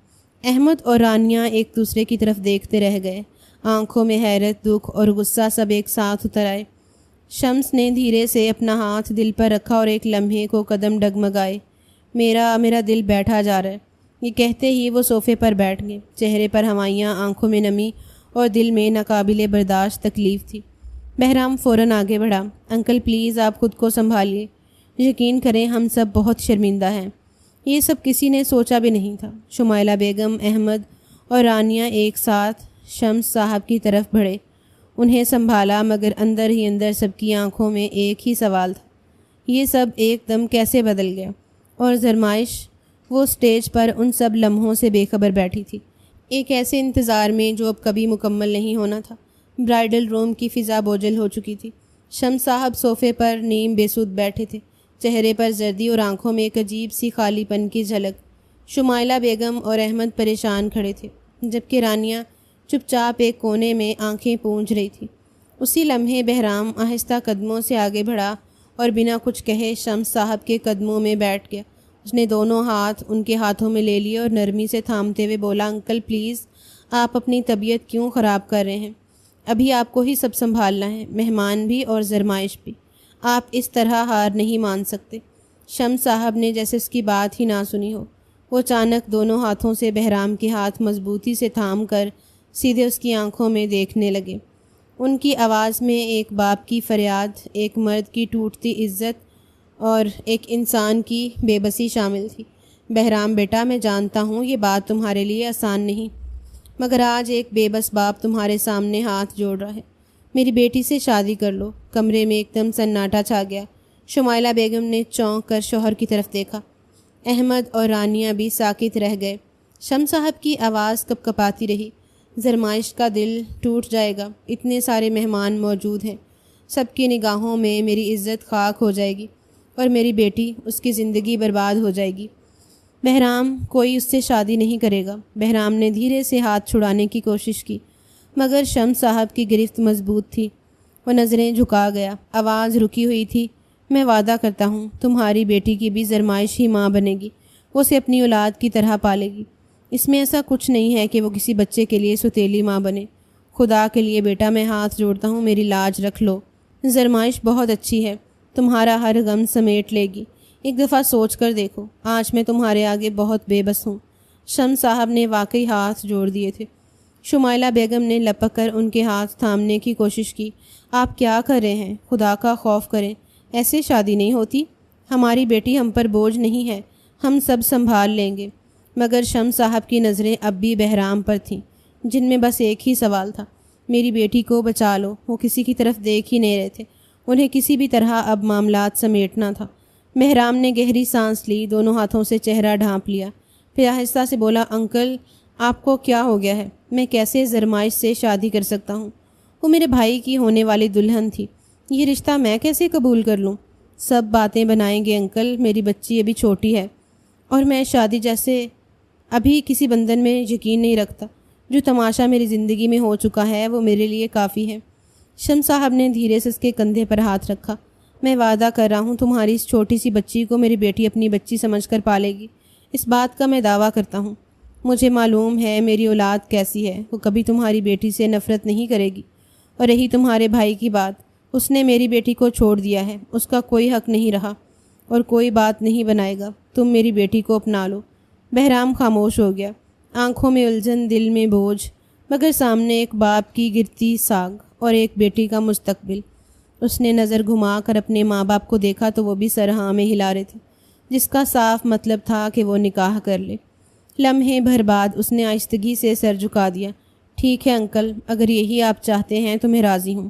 احمد اور رانیہ ایک دوسرے کی طرف دیکھتے رہ گئے، آنکھوں میں حیرت، دکھ اور غصہ سب ایک ساتھ اتر آئے۔ شمس نے دھیرے سے اپنا ہاتھ دل پر رکھا اور ایک لمحے کو قدم ڈگمگائے۔ میرا دل بیٹھا جا رہا ہے۔ یہ کہتے ہی وہ صوفے پر بیٹھ گئے، چہرے پر ہوائیاں، آنکھوں میں نمی اور دل میں ناقابل برداشت تکلیف تھی۔ بہرام فوراً آگے بڑھا، انکل پلیز آپ خود کو سنبھالیے، یقین کریں ہم سب بہت شرمندہ ہیں۔ یہ سب کسی نے سوچا بھی نہیں تھا۔ شمائلہ بیگم، احمد اور رانیہ ایک ساتھ شمس صاحب کی طرف بڑھے، انہیں سنبھالا، مگر اندر ہی اندر سب کی آنکھوں میں ایک ہی سوال تھا، یہ سب ایک دم کیسے بدل گیا؟ اور زرمائش، وہ سٹیج پر ان سب لمحوں سے بے خبر بیٹھی تھی، ایک ایسے انتظار میں جو اب کبھی مکمل نہیں ہونا تھا۔ برائیڈل روم کی فضا بوجھل ہو چکی تھی۔ شمس صاحب صوفے پر نیم بے سود بیٹھے تھے، چہرے پر زردی اور آنکھوں میں ایک عجیب سی خالی پن کی جھلک۔ شمائلہ بیگم اور احمد پریشان کھڑے تھے، جبکہ رانیہ چپ چاپ ایک کونے میں آنکھیں پونجھ رہی تھی۔ اسی لمحے بہرام آہستہ قدموں سے آگے بڑھا اور بنا کچھ کہے شمس صاحب کے قدموں میں بیٹھ گیا۔ اس نے دونوں ہاتھ ان کے ہاتھوں میں لے لیے اور نرمی سے تھامتے ہوئے بولا، انکل پلیز آپ اپنی طبیعت کیوں خراب کر رہے ہیں؟ ابھی آپ کو ہی سب سنبھالنا ہے، مہمان بھی اور زرمائش بھی۔ آپ اس طرح ہار نہیں مان سکتے۔ شمس صاحب نے جیسے اس کی بات ہی نہ سنی ہو، وہ اچانک دونوں ہاتھوں سے بہرام کے ہاتھ مضبوطی سے تھام کر سیدھے اس کی آنکھوں میں دیکھنے لگے۔ ان کی آواز میں ایک باپ کی فریاد، ایک مرد کی ٹوٹتی عزت اور ایک انسان کی بے بسی شامل تھی۔ بہرام بیٹا، میں جانتا ہوں یہ بات تمہارے لیے آسان نہیں، مگر آج ایک بے بس باپ تمہارے سامنے ہاتھ جوڑ رہا ہے۔ میری بیٹی سے شادی کر لو۔ کمرے میں ایک دم سناٹا چھا گیا۔ شمائلہ بیگم نے چونک کر شوہر کی طرف دیکھا۔ احمد اور رانیہ بھی ساکت رہ گئے۔ شمس صاحب کی آواز کپ کپاتی رہی، زرمائش کا دل ٹوٹ جائے گا، اتنے سارے مہمان موجود ہیں، سب کی نگاہوں میں میری عزت خاک ہو جائے گی اور میری بیٹی، اس کی زندگی برباد ہو جائے گی۔ بہرام، کوئی اس سے شادی نہیں کرے گا۔ بہرام نے دھیرے سے ہاتھ چھڑانے کی کوشش کی، مگر شمس صاحب کی گرفت مضبوط تھی۔ وہ نظریں جھکا گیا، آواز رکی ہوئی تھی، میں وعدہ کرتا ہوں تمہاری بیٹی کی بھی زرمائش ہی ماں بنے گی، وہ اسے اپنی اولاد کی طرح پالے گی۔ اس میں ایسا کچھ نہیں ہے کہ وہ کسی بچے کے لیے سوتیلی ماں بنے۔ خدا کے لیے بیٹا، میں ہاتھ جوڑتا ہوں، میری لاج رکھ لو۔ زرمائش بہت اچھی ہے، تمہارا ہر غم سمیٹ لے گی، ایک دفعہ سوچ کر دیکھو، آج میں تمہارے آگے بہت بے بس ہوں۔ شمس صاحب نے واقعی ہاتھ جوڑ دیے تھے۔ شمائلہ بیگم نے لپک کر ان کے ہاتھ تھامنے کی کوشش کی۔ آپ کیا کر رہے ہیں؟ خدا کا خوف کریں، ایسے شادی نہیں ہوتی۔ ہماری بیٹی ہم پر بوجھ نہیں ہے، ہم سب سنبھال لیں گے۔ مگر شمس صاحب کی نظریں اب بھی بہرام پر تھیں، جن میں بس ایک ہی سوال تھا، میری بیٹی کو بچا لو۔ وہ کسی کی طرف دیکھ ہی نہیں رہے تھے، انہیں کسی بھی طرح اب معاملات سمیٹنا تھا۔ بہرام نے گہری سانس لی، دونوں ہاتھوں سے چہرہ ڈھانپ لیا، پھر آہستہ سے بولا، انکل آپ کو کیا ہو گیا ہے؟ میں کیسے زرمائش سے شادی کر سکتا ہوں؟ وہ میرے بھائی کی ہونے والی دلہن تھی، یہ رشتہ میں کیسے قبول کر لوں؟ سب باتیں بنائیں گے انکل، میری بچی ابھی چھوٹی ہے اور میں شادی جیسے ابھی کسی بندھن میں یقین نہیں رکھتا۔ جو تماشا میری زندگی میں ہو چکا ہے وہ میرے لیے کافی ہے۔ شمس صاحب نے دھیرے سے اس کے کندھے پر ہاتھ رکھا۔ میں وعدہ کر رہا ہوں تمہاری اس چھوٹی سی بچی کو میری بیٹی اپنی بچی سمجھ کر پالے گی، اس بات کا میں دعویٰ کرتا ہوں۔ مجھے معلوم ہے میری اولاد کیسی ہے، وہ کبھی تمہاری بیٹی سے نفرت نہیں کرے گی۔ اور رہی تمہارے بھائی کی بات، اس نے میری بیٹی کو چھوڑ دیا ہے، اس کا کوئی حق نہیں رہا اور کوئی بات نہیں بنائے گا۔ تم میری بیٹی کو اپنا لو۔ بہرام خاموش ہو گیا، آنکھوں میں الجھن، دل میں بوجھ، مگر سامنے ایک باپ کی گرتی ساگ اور ایک بیٹی کا مستقبل۔ اس نے نظر گھما کر اپنے ماں باپ کو دیکھا تو وہ بھی سر ہاں میں ہلا رہے تھے، جس کا صاف مطلب تھا کہ وہ نکاح کر لے۔ لمحے بھر بعد اس نے آہستگی سے سر جھکا دیا۔ ٹھیک ہے انکل، اگر یہی آپ چاہتے ہیں تو میں راضی ہوں۔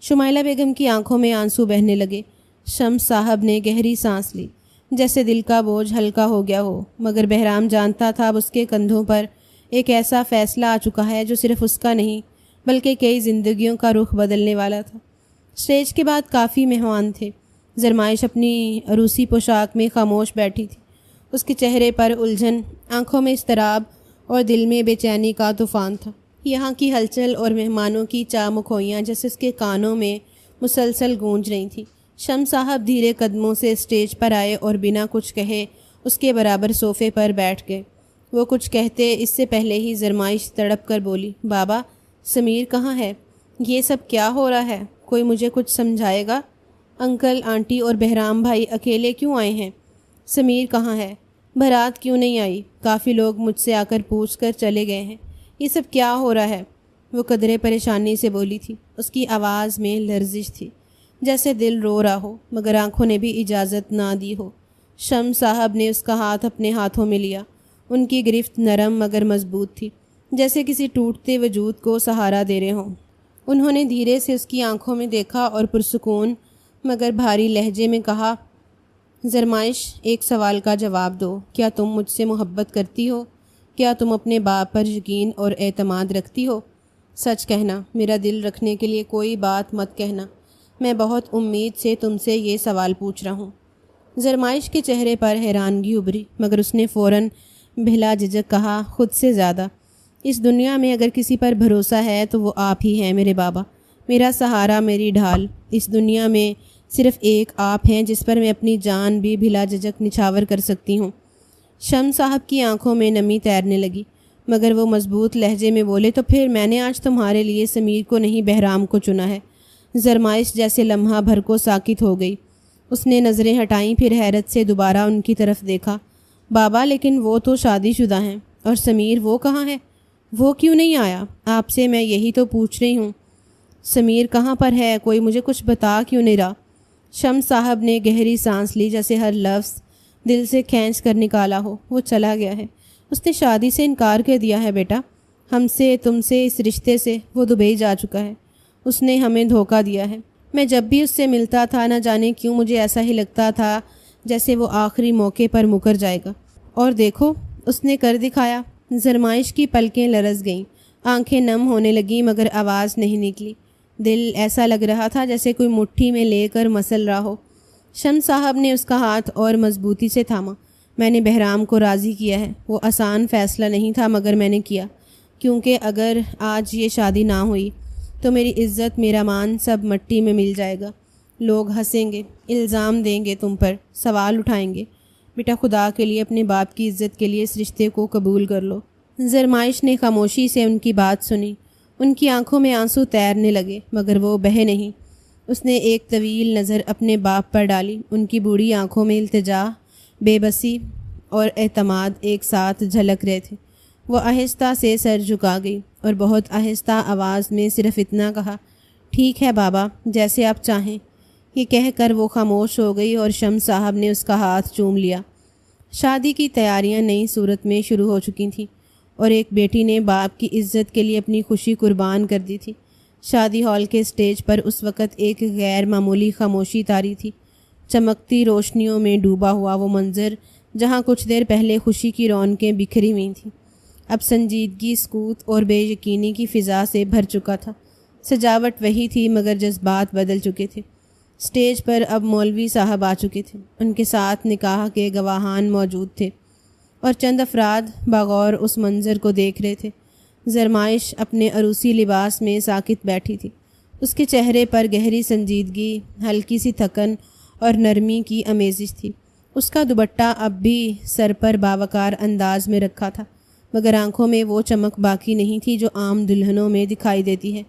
شمائلہ بیگم کی آنکھوں میں آنسو بہنے لگے۔ شمس صاحب نے گہری سانس لی، جیسے دل کا بوجھ ہلکا ہو گیا ہو، مگر بہرام جانتا تھا اب اس کے کندھوں پر ایک ایسا فیصلہ آ چکا ہے جو صرف اس کا نہیں بلکہ کئی زندگیوں کا رخ بدلنے والا تھا۔ اسٹیج کے بعد کافی مہمان تھے۔ زرمائش اپنی عروسی پوشاک میں خاموش بیٹھی تھی۔ اس کے چہرے پر الجھن، آنکھوں میں اضطراب اور دل میں بے چینی کا طوفان تھا۔ یہاں کی ہلچل اور مہمانوں کی چامکھوئیاں جیسے اس کے کانوں میں مسلسل گونج رہی تھیں۔ شمس صاحب دھیرے قدموں سے اسٹیج پر آئے اور بنا کچھ کہے اس کے برابر صوفے پر بیٹھ گئے۔ وہ کچھ کہتے اس سے پہلے ہی زرمائش تڑپ کر بولی، بابا، سمیر کہاں ہے؟ یہ سب کیا ہو رہا ہے؟ کوئی مجھے کچھ سمجھائے گا؟ انکل، آنٹی اور بہرام بھائی اکیلے کیوں آئے ہیں؟ سمیر کہاں ہے؟ بارات کیوں نہیں آئی؟ کافی لوگ مجھ سے آ کر پوچھ کر چلے گئے ہیں۔ یہ سب کیا ہو رہا ہے؟ وہ قدرے پریشانی سے بولی تھی۔ اس کی آواز میں لرزش تھی، جیسے دل رو رہا ہو مگر آنکھوں نے بھی اجازت نہ دی ہو۔ شمس صاحب نے اس کا ہاتھ اپنے ہاتھوں میں لیا۔ ان کی گرفت نرم مگر مضبوط تھی، جیسے کسی ٹوٹتے وجود کو سہارا دے رہے ہوں۔ انہوں نے دھیرے سے اس کی آنکھوں میں دیکھا اور پرسکون مگر بھاری لہجے میں کہا، زرمائش، ایک سوال کا جواب دو۔ کیا تم مجھ سے محبت کرتی ہو؟ کیا تم اپنے باپ پر یقین اور اعتماد رکھتی ہو؟ سچ کہنا، میرا دل رکھنے کے لیے کوئی بات مت کہنا۔ میں بہت امید سے تم سے یہ سوال پوچھ رہا ہوں۔ زرمائش کے چہرے پر حیرانگی ابھری مگر اس نے فوراً بلا جھجک کہا، خود سے زیادہ۔ اس دنیا میں اگر کسی پر بھروسہ ہے تو وہ آپ ہی ہیں میرے بابا، میرا سہارا، میری ڈھال۔ اس دنیا میں صرف ایک آپ ہیں جس پر میں اپنی جان بھی بلا جھجک نچھاور کر سکتی ہوں۔ شمس صاحب کی آنکھوں میں نمی تیرنے لگی مگر وہ مضبوط لہجے میں بولے، تو پھر میں نے آج تمہارے لیے سمیر کو نہیں بہرام کو چنا ہے۔ زرمائش جیسے لمحہ بھر کو ساکت ہو گئی۔ اس نے نظریں ہٹائیں، پھر حیرت سے دوبارہ ان کی طرف دیکھا۔ بابا، لیکن وہ تو شادی شدہ ہیں، اور سمیر وہ کہاں ہے؟ وہ کیوں نہیں آیا؟ آپ سے میں یہی تو پوچھ رہی ہوں۔ سمیر کہاں پر ہے؟ کوئی مجھے کچھ بتا کیوں نہیں رہا؟ شمس صاحب نے گہری سانس لی، جیسے ہر لفظ دل سے کھینچ کر نکالا ہو۔ وہ چلا گیا ہے، اس نے شادی سے انکار کر دیا ہے بیٹا، ہم سے، تم سے، اس رشتے سے۔ وہ دبئی جا چکا ہے، اس نے ہمیں دھوکہ دیا ہے۔ میں جب بھی اس سے ملتا تھا نہ جانے کیوں مجھے ایسا ہی لگتا تھا جیسے وہ آخری موقع پر مکر جائے گا، اور دیکھو اس نے کر دکھایا۔ زرمائش کی پلکیں لرز گئیں، آنکھیں نم ہونے لگیں مگر آواز نہیں نکلی۔ دل ایسا لگ رہا تھا جیسے کوئی مٹھی میں لے کر مسل رہا ہو۔ شمس صاحب نے اس کا ہاتھ اور مضبوطی سے تھاما۔ میں نے بہرام کو راضی کیا ہے، وہ آسان فیصلہ نہیں تھا مگر میں نے کیا، کیونکہ اگر آج یہ شادی نہ ہوئی تو میری عزت، میرا مان سب مٹی میں مل جائے گا۔ لوگ ہنسیں گے، الزام دیں گے تم پر، سوال اٹھائیں گے۔ بیٹا، خدا کے لیے، اپنے باپ کی عزت کے لیے اس رشتے کو قبول کر لو۔ زرمائش نے خاموشی سے ان کی بات سنی۔ ان کی آنکھوں میں آنسو تیرنے لگے مگر وہ بہے نہیں۔ اس نے ایک طویل نظر اپنے باپ پر ڈالی۔ ان کی بوڑھی آنکھوں میں التجا، بے بسی اور اعتماد ایک ساتھ جھلک رہے تھے۔ وہ آہستہ سے سر جھکا گئی اور بہت آہستہ آواز میں صرف اتنا کہا، ٹھیک ہے بابا، جیسے آپ چاہیں۔ یہ کہہ کر وہ خاموش ہو گئی اور شمس صاحب نے اس کا ہاتھ چوم لیا۔ شادی کی تیاریاں نئی صورت میں شروع ہو چکی تھیں اور ایک بیٹی نے باپ کی عزت کے لیے اپنی خوشی قربان کر دی تھی۔ شادی ہال کے اسٹیج پر اس وقت ایک غیر معمولی خاموشی طاری تھی۔ چمکتی روشنیوں میں ڈوبا ہوا وہ منظر جہاں کچھ دیر پہلے خوشی کی رونقیں بکھری ہوئی تھیں، اب سنجیدگی، سکوت اور بے یقینی کی فضا سے بھر چکا تھا۔ سجاوٹ وہی تھی مگر جذبات بدل چکے تھے۔ اسٹیج پر اب مولوی صاحب آ چکے تھے۔ ان کے ساتھ نکاح کے گواہان موجود تھے اور چند افراد بغور اس منظر کو دیکھ رہے تھے۔ زرمائش اپنے عروسی لباس میں ساکت بیٹھی تھی۔ اس کے چہرے پر گہری سنجیدگی، ہلکی سی تھکن اور نرمی کی آمیزش تھی۔ اس کا دوپٹہ اب بھی سر پر باوقار انداز میں رکھا تھا، مگر آنکھوں میں وہ چمک باقی نہیں تھی جو عام دلہنوں میں دکھائی دیتی ہے۔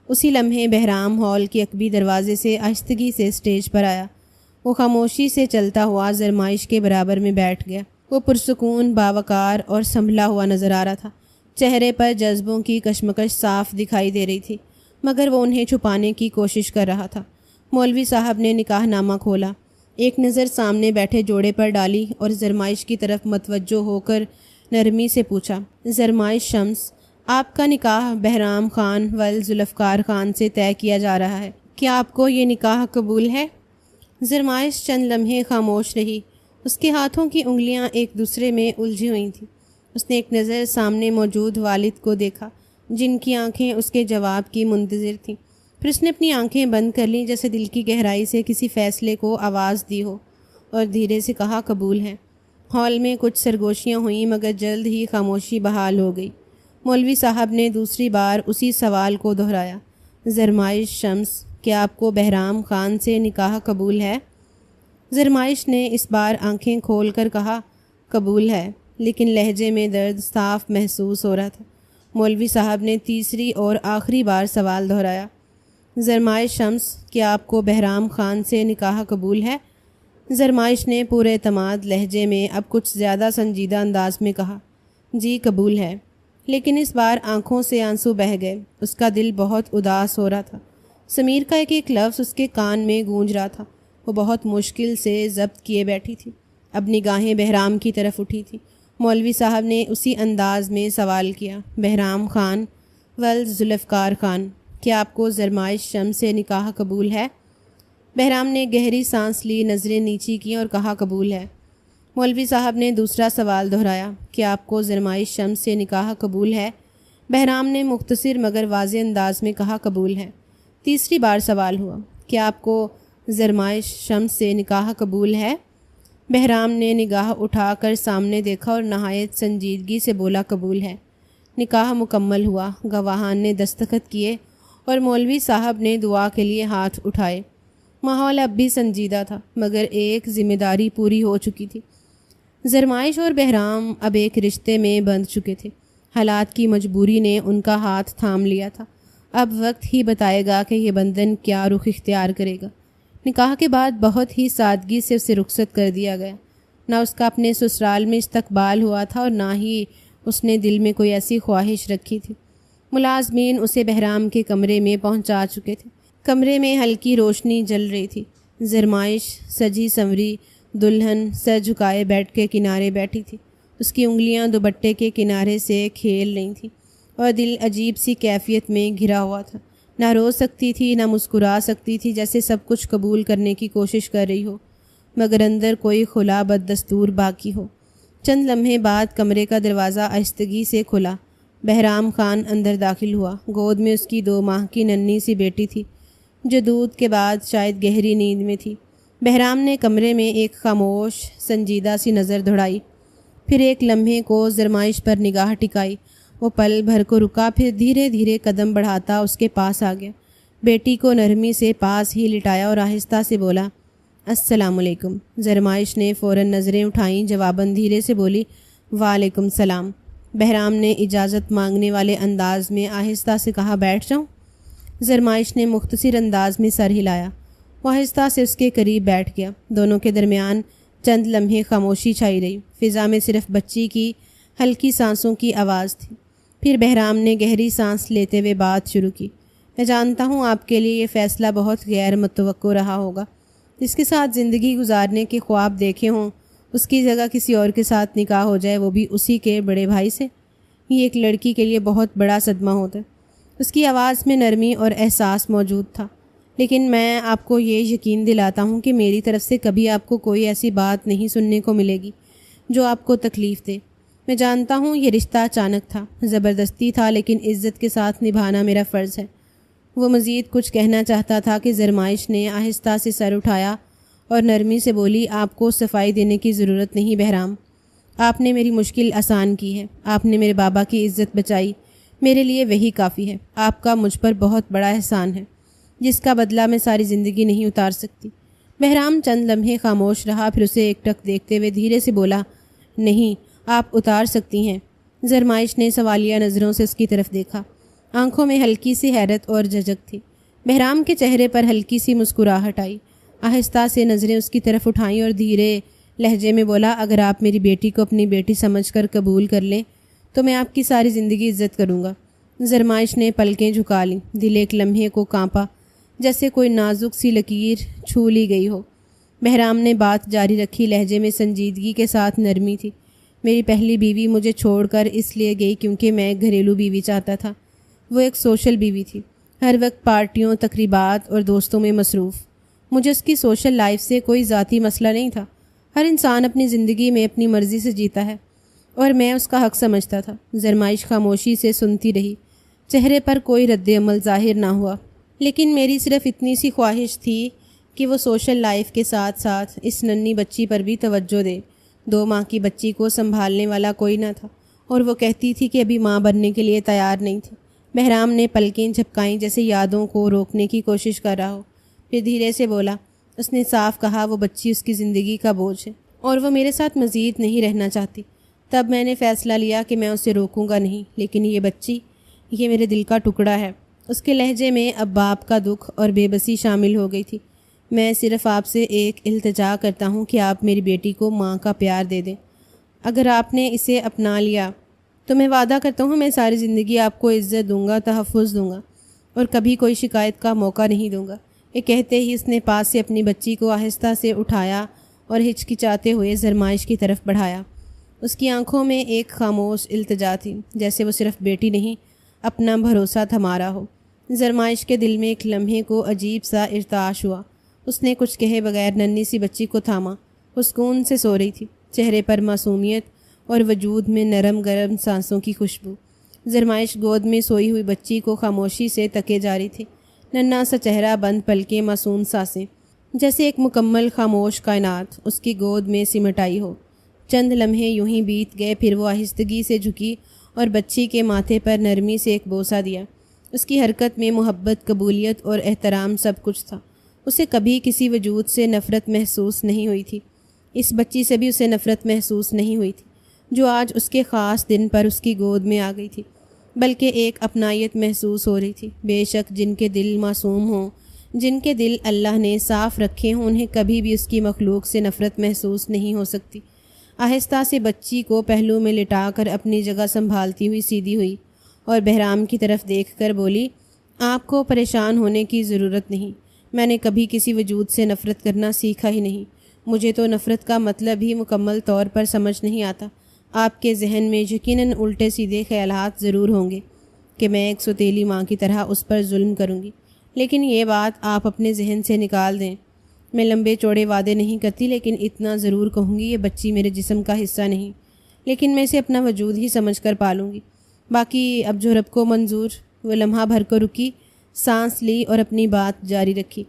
اسی لمحے بہرام ہال کے عقبی دروازے سے آہستگی سے اسٹیج پر آیا۔ وہ خاموشی سے چلتا ہوا زرمائش کے برابر میں بیٹھ گیا۔ وہ پرسکون، باوقار اور سنبھلا ہوا نظر آ رہا تھا۔ چہرے پر جذبوں کی کشمکش صاف دکھائی دے رہی تھی، مگر وہ انہیں چھپانے کی کوشش کر رہا تھا۔ مولوی صاحب نے نکاح نامہ کھولا، ایک نظر سامنے بیٹھے جوڑے پر ڈالی اور زرمائش کی طرف متوجہ ہو کر نرمی سے پوچھا، زرمائش شمس، آپ کا نکاح بہرام خان ول ذوالفقار خان سے طے کیا جا رہا ہے، کیا آپ کو یہ نکاح قبول ہے؟ زرمائش چند لمحے خاموش رہی۔ اس کے ہاتھوں کی انگلیاں ایک دوسرے میں الجھی ہوئی تھیں۔ اس نے ایک نظر سامنے موجود والد کو دیکھا، جن کی آنکھیں اس کے جواب کی منتظر تھیں۔ پھر اس نے اپنی آنکھیں بند کر لیں، جیسے دل کی گہرائی سے کسی فیصلے کو آواز دی ہو، اور دھیرے سے کہا، قبول ہے۔ ہال میں کچھ سرگوشیاں ہوئیں، مگر جلد ہی خاموشی بحال ہو گئی۔ مولوی صاحب نے دوسری بار اسی سوال کو دہرایا، زرمائش شمس، کیا آپ کو بہرام خان سے نکاح قبول ہے؟ زرمائش نے اس بار آنکھیں کھول کر کہا، قبول ہے، لیکن لہجے میں درد صاف محسوس ہو رہا تھا۔ مولوی صاحب نے تیسری اور آخری بار سوال دہرایا، زرمائش شمس، کیا آپ کو بہرام خان سے نکاح قبول ہے؟ زرمائش نے پورے اعتماد لہجے میں اب کچھ زیادہ سنجیدہ انداز میں کہا، جی قبول ہے، لیکن اس بار آنکھوں سے آنسو بہہ گئے۔ اس کا دل بہت اداس ہو رہا تھا۔ سمیر کا ایک ایک لفظ اس کے کان میں گونج رہا تھا۔ وہ بہت مشکل سے ضبط کیے بیٹھی تھی۔ اب نگاہیں بہرام کی طرف اٹھی تھی۔ مولوی صاحب نے اسی انداز میں سوال کیا، بہرام خان ول ذوالفقار خان، کیا آپ کو زرمائش شمس سے نکاح قبول ہے؟ بہرام نے گہری سانس لی، نظریں نیچی کیں اور کہا، قبول ہے۔ مولوی صاحب نے دوسرا سوال دہرایا، کیا آپ کو زرمائش شمس سے نکاح قبول ہے؟ بہرام نے مختصر مگر واضح انداز میں کہا، قبول ہے۔ تیسری بار سوال ہوا، کیا آپ کو زرمائش شمس سے نکاح قبول ہے؟ بہرام نے نگاہ اٹھا کر سامنے دیکھا اور نہایت سنجیدگی سے بولا، قبول ہے۔ نکاح مکمل ہوا، گواہان نے دستخط کیے اور مولوی صاحب نے دعا کے لیے ہاتھ اٹھائے۔ ماحول اب بھی سنجیدہ تھا، مگر ایک ذمہ داری پوری ہو چکی تھی۔ زرمائش اور بہرام اب ایک رشتے میں بندھ چکے تھے۔ حالات کی مجبوری نے ان کا ہاتھ تھام لیا تھا۔ اب وقت ہی بتائے گا کہ یہ بندھن کیا رخ اختیار کرے گا۔ نکاح کے بعد بہت ہی سادگی سے اسے رخصت کر دیا گیا۔ نہ اس کا اپنے سسرال میں استقبال ہوا تھا اور نہ ہی اس نے دل میں کوئی ایسی خواہش رکھی تھی۔ ملازمین اسے بہرام کے کمرے میں پہنچا چکے تھے۔ کمرے میں ہلکی روشنی جل رہی تھی۔ زرمائش سجی سنوری دلہن سر جھکائے بیڈ کے کنارے بیٹھی تھی۔ اس کی انگلیاں دوپٹے کے کنارے سے کھیل رہی تھیں اور دل عجیب سی کیفیت میں گھرا ہوا تھا۔ نہ رو سکتی تھی، نہ مسکرا سکتی تھی، جیسے سب کچھ قبول کرنے کی کوشش کر رہی ہو، مگر اندر کوئی خلا بددستور باقی ہو۔ چند لمحے بعد کمرے کا دروازہ آہستگی سے کھلا۔ بہرام خان اندر داخل ہوا۔ گود میں اس کی 2 ماہ کی ننھی سی بیٹی تھی، جو دودھ کے بعد شاید گہری نیند میں تھی۔ بہرام نے کمرے میں ایک خاموش سنجیدہ سی نظر دوڑائی، پھر ایک لمحے کو زرمائش پر نگاہ ٹکائی۔ وہ پل بھر کو رکا، پھر دھیرے دھیرے قدم بڑھاتا اس کے پاس آ گیا۔ بیٹی کو نرمی سے پاس ہی لٹایا اور آہستہ سے بولا، السلام علیکم۔ زرمائش نے فوراً نظریں اٹھائیں، جواباً دھیرے سے بولی، وعلیکم السلام۔ بہرام نے اجازت مانگنے والے انداز میں آہستہ سے کہا، بیٹھ جاؤں؟ زرمائش نے مختصر انداز میں سر ہلایا۔ وہ آہستہ سے اس کے قریب بیٹھ گیا۔ دونوں کے درمیان چند لمحے خاموشی چھائی رہی۔ فضا میں صرف بچی کی ہلکی سانسوں کی آواز تھی۔ پھر بہرام نے گہری سانس لیتے ہوئے بات شروع کی، میں جانتا ہوں آپ کے لیے یہ فیصلہ بہت غیر متوقع رہا ہوگا۔ جس کے ساتھ زندگی گزارنے کے خواب دیکھے ہوں، اس کی جگہ کسی اور کے ساتھ نکاح ہو جائے، وہ بھی اسی کے بڑے بھائی سے، یہ ایک لڑکی کے لیے بہت بڑا صدمہ ہوتا ہے۔ اس کی آواز میں نرمی اور احساس موجود تھا۔ لیکن میں آپ کو یہ یقین دلاتا ہوں کہ میری طرف سے کبھی آپ کو کوئی ایسی بات نہیں سننے کو ملے گی جو آپ کو تکلیف دے۔ میں جانتا ہوں یہ رشتہ اچانک تھا، زبردستی تھا، لیکن عزت کے ساتھ نبھانا میرا فرض ہے۔ وہ مزید کچھ کہنا چاہتا تھا کہ زرمائش نے آہستہ سے سر اٹھایا اور نرمی سے بولی، آپ کو صفائی دینے کی ضرورت نہیں بہرام، آپ نے میری مشکل آسان کی ہے، آپ نے میرے بابا کی عزت بچائی، میرے لیے وہی کافی ہے۔ آپ کا مجھ پر بہت بڑا احسان ہے جس کا بدلہ میں ساری زندگی نہیں اتار سکتی۔ بہرام چند لمحے خاموش رہا، پھر اسے ایک ٹک دیکھتے ہوئے دھیرے سے بولا، نہیں، آپ اتار سکتی ہیں۔ زرمائش نے سوالیہ نظروں سے اس کی طرف دیکھا، آنکھوں میں ہلکی سی حیرت اور جھجک تھی۔ بہرام کے چہرے پر ہلکی سی مسکراہٹ آئی، آہستہ سے نظریں اس کی طرف اٹھائیں اور دھیرے لہجے میں بولا، اگر آپ میری بیٹی کو اپنی بیٹی سمجھ کر قبول کر لیں تو میں آپ کی ساری زندگی عزت کروں گا۔ زرمائش نے پلکیں جھکا لیں، دل ایک لمحے کو کانپا، جیسے کوئی نازک سی لکیر چھو لی گئی ہو۔ بہرام نے بات جاری رکھی، لہجے میں سنجیدگی کے ساتھ نرمی تھی۔ میری پہلی بیوی مجھے چھوڑ کر اس لیے گئی کیونکہ میں ایک گھریلو بیوی چاہتا تھا۔ وہ ایک سوشل بیوی تھی، ہر وقت پارٹیوں، تقریبات اور دوستوں میں مصروف۔ مجھے اس کی سوشل لائف سے کوئی ذاتی مسئلہ نہیں تھا۔ ہر انسان اپنی زندگی میں اپنی مرضی سے جیتا ہے اور میں اس کا حق سمجھتا تھا۔ زرمائش خاموشی سے سنتی رہی، چہرے پر کوئی رد عمل ظاہر نہ ہوا، لیکن میری صرف اتنی سی خواہش تھی کہ وہ سوشل لائف کے ساتھ ساتھ اس ننھی بچی پر بھی توجہ دے۔ 2 ماہ کی بچی کو سنبھالنے والا کوئی نہ تھا اور وہ کہتی تھی کہ ابھی ماں بننے کے لیے تیار نہیں تھی۔ بہرام نے پلکیں جھپکائیں جیسے یادوں کو روکنے کی کوشش کر رہا ہو، پھر دھیرے سے بولا، اس نے صاف کہا وہ بچی اس کی زندگی کا بوجھ ہے اور وہ میرے ساتھ مزید نہیں رہنا چاہتی۔ تب میں نے فیصلہ لیا کہ میں اسے روکوں گا نہیں، لیکن یہ بچی، یہ میرے دل کا ٹکڑا ہے۔ اس کے لہجے میں اب باپ کا دکھ اور بے بسی شامل ہو گئی تھی۔ میں صرف آپ سے ایک التجا کرتا ہوں کہ آپ میری بیٹی کو ماں کا پیار دے دیں۔ اگر آپ نے اسے اپنا لیا تو میں وعدہ کرتا ہوں میں ساری زندگی آپ کو عزت دوں گا، تحفظ دوں گا اور کبھی کوئی شکایت کا موقع نہیں دوں گا۔ یہ کہتے ہی اس نے پاس سے اپنی بچی کو آہستہ سے اٹھایا اور ہچکچاتے ہوئے زرمائش کی طرف بڑھایا۔ اس کی آنکھوں میں ایک خاموش التجا تھی، جیسے وہ صرف بیٹی نہیں، اپنا بھروسہ تھما رہا ہو۔ زرمائش کے دل میں ایک لمحے کو عجیب سا ارتعاش ہوا۔ اس نے کچھ کہے بغیر ننھی سی بچی کو تھاما۔ وہ سکون سے سو رہی تھی، چہرے پر معصومیت اور وجود میں نرم گرم سانسوں کی خوشبو۔ زرمائش گود میں سوئی ہوئی بچی کو خاموشی سے تکے جا رہی تھی، ننھا سا چہرہ، بند پلکیں، معصوم سانسیں، جیسے ایک مکمل خاموش کائنات اس کی گود میں سمٹ آئی ہو۔ چند لمحے یوں ہی بیت گئے، پھر وہ آہستگی سے جھکی اور بچی کے ماتھے پر نرمی سے ایک بوسہ دیا۔ اس کی حرکت میں محبت، قبولیت اور احترام سب کچھ تھا۔ اسے کبھی کسی وجود سے نفرت محسوس نہیں ہوئی تھی، اس بچی سے بھی اسے نفرت محسوس نہیں ہوئی تھی جو آج اس کے خاص دن پر اس کی گود میں آ گئی تھی، بلکہ ایک اپنائیت محسوس ہو رہی تھی۔ بے شک جن کے دل معصوم ہوں، جن کے دل اللہ نے صاف رکھے ہوں، انہیں کبھی بھی اس کی مخلوق سے نفرت محسوس نہیں ہو سکتی۔ آہستہ سے بچی کو پہلو میں لٹا کر اپنی جگہ سنبھالتی ہوئی سیدھی ہوئی اور بہرام کی طرف دیکھ کر بولی، آپ کو پریشان ہونے کی ضرورت نہیں، میں نے کبھی کسی وجود سے نفرت کرنا سیکھا ہی نہیں۔ مجھے تو نفرت کا مطلب ہی مکمل طور پر سمجھ نہیں آتا۔ آپ کے ذہن میں یقیناً الٹے سیدھے خیالات ضرور ہوں گے کہ میں ایک سوتیلی ماں کی طرح اس پر ظلم کروں گی، لیکن یہ بات آپ اپنے ذہن سے نکال دیں۔ میں لمبے چوڑے وعدے نہیں کرتی، لیکن اتنا ضرور کہوں گی، یہ بچی میرے جسم کا حصہ نہیں، لیکن میں اسے اپنا وجود ہی سمجھ کر پالوں گی۔ باقی اب جو رب کو منظور۔ وہ لمحہ بھر کو رکی، سانس لی اور اپنی بات جاری رکھی۔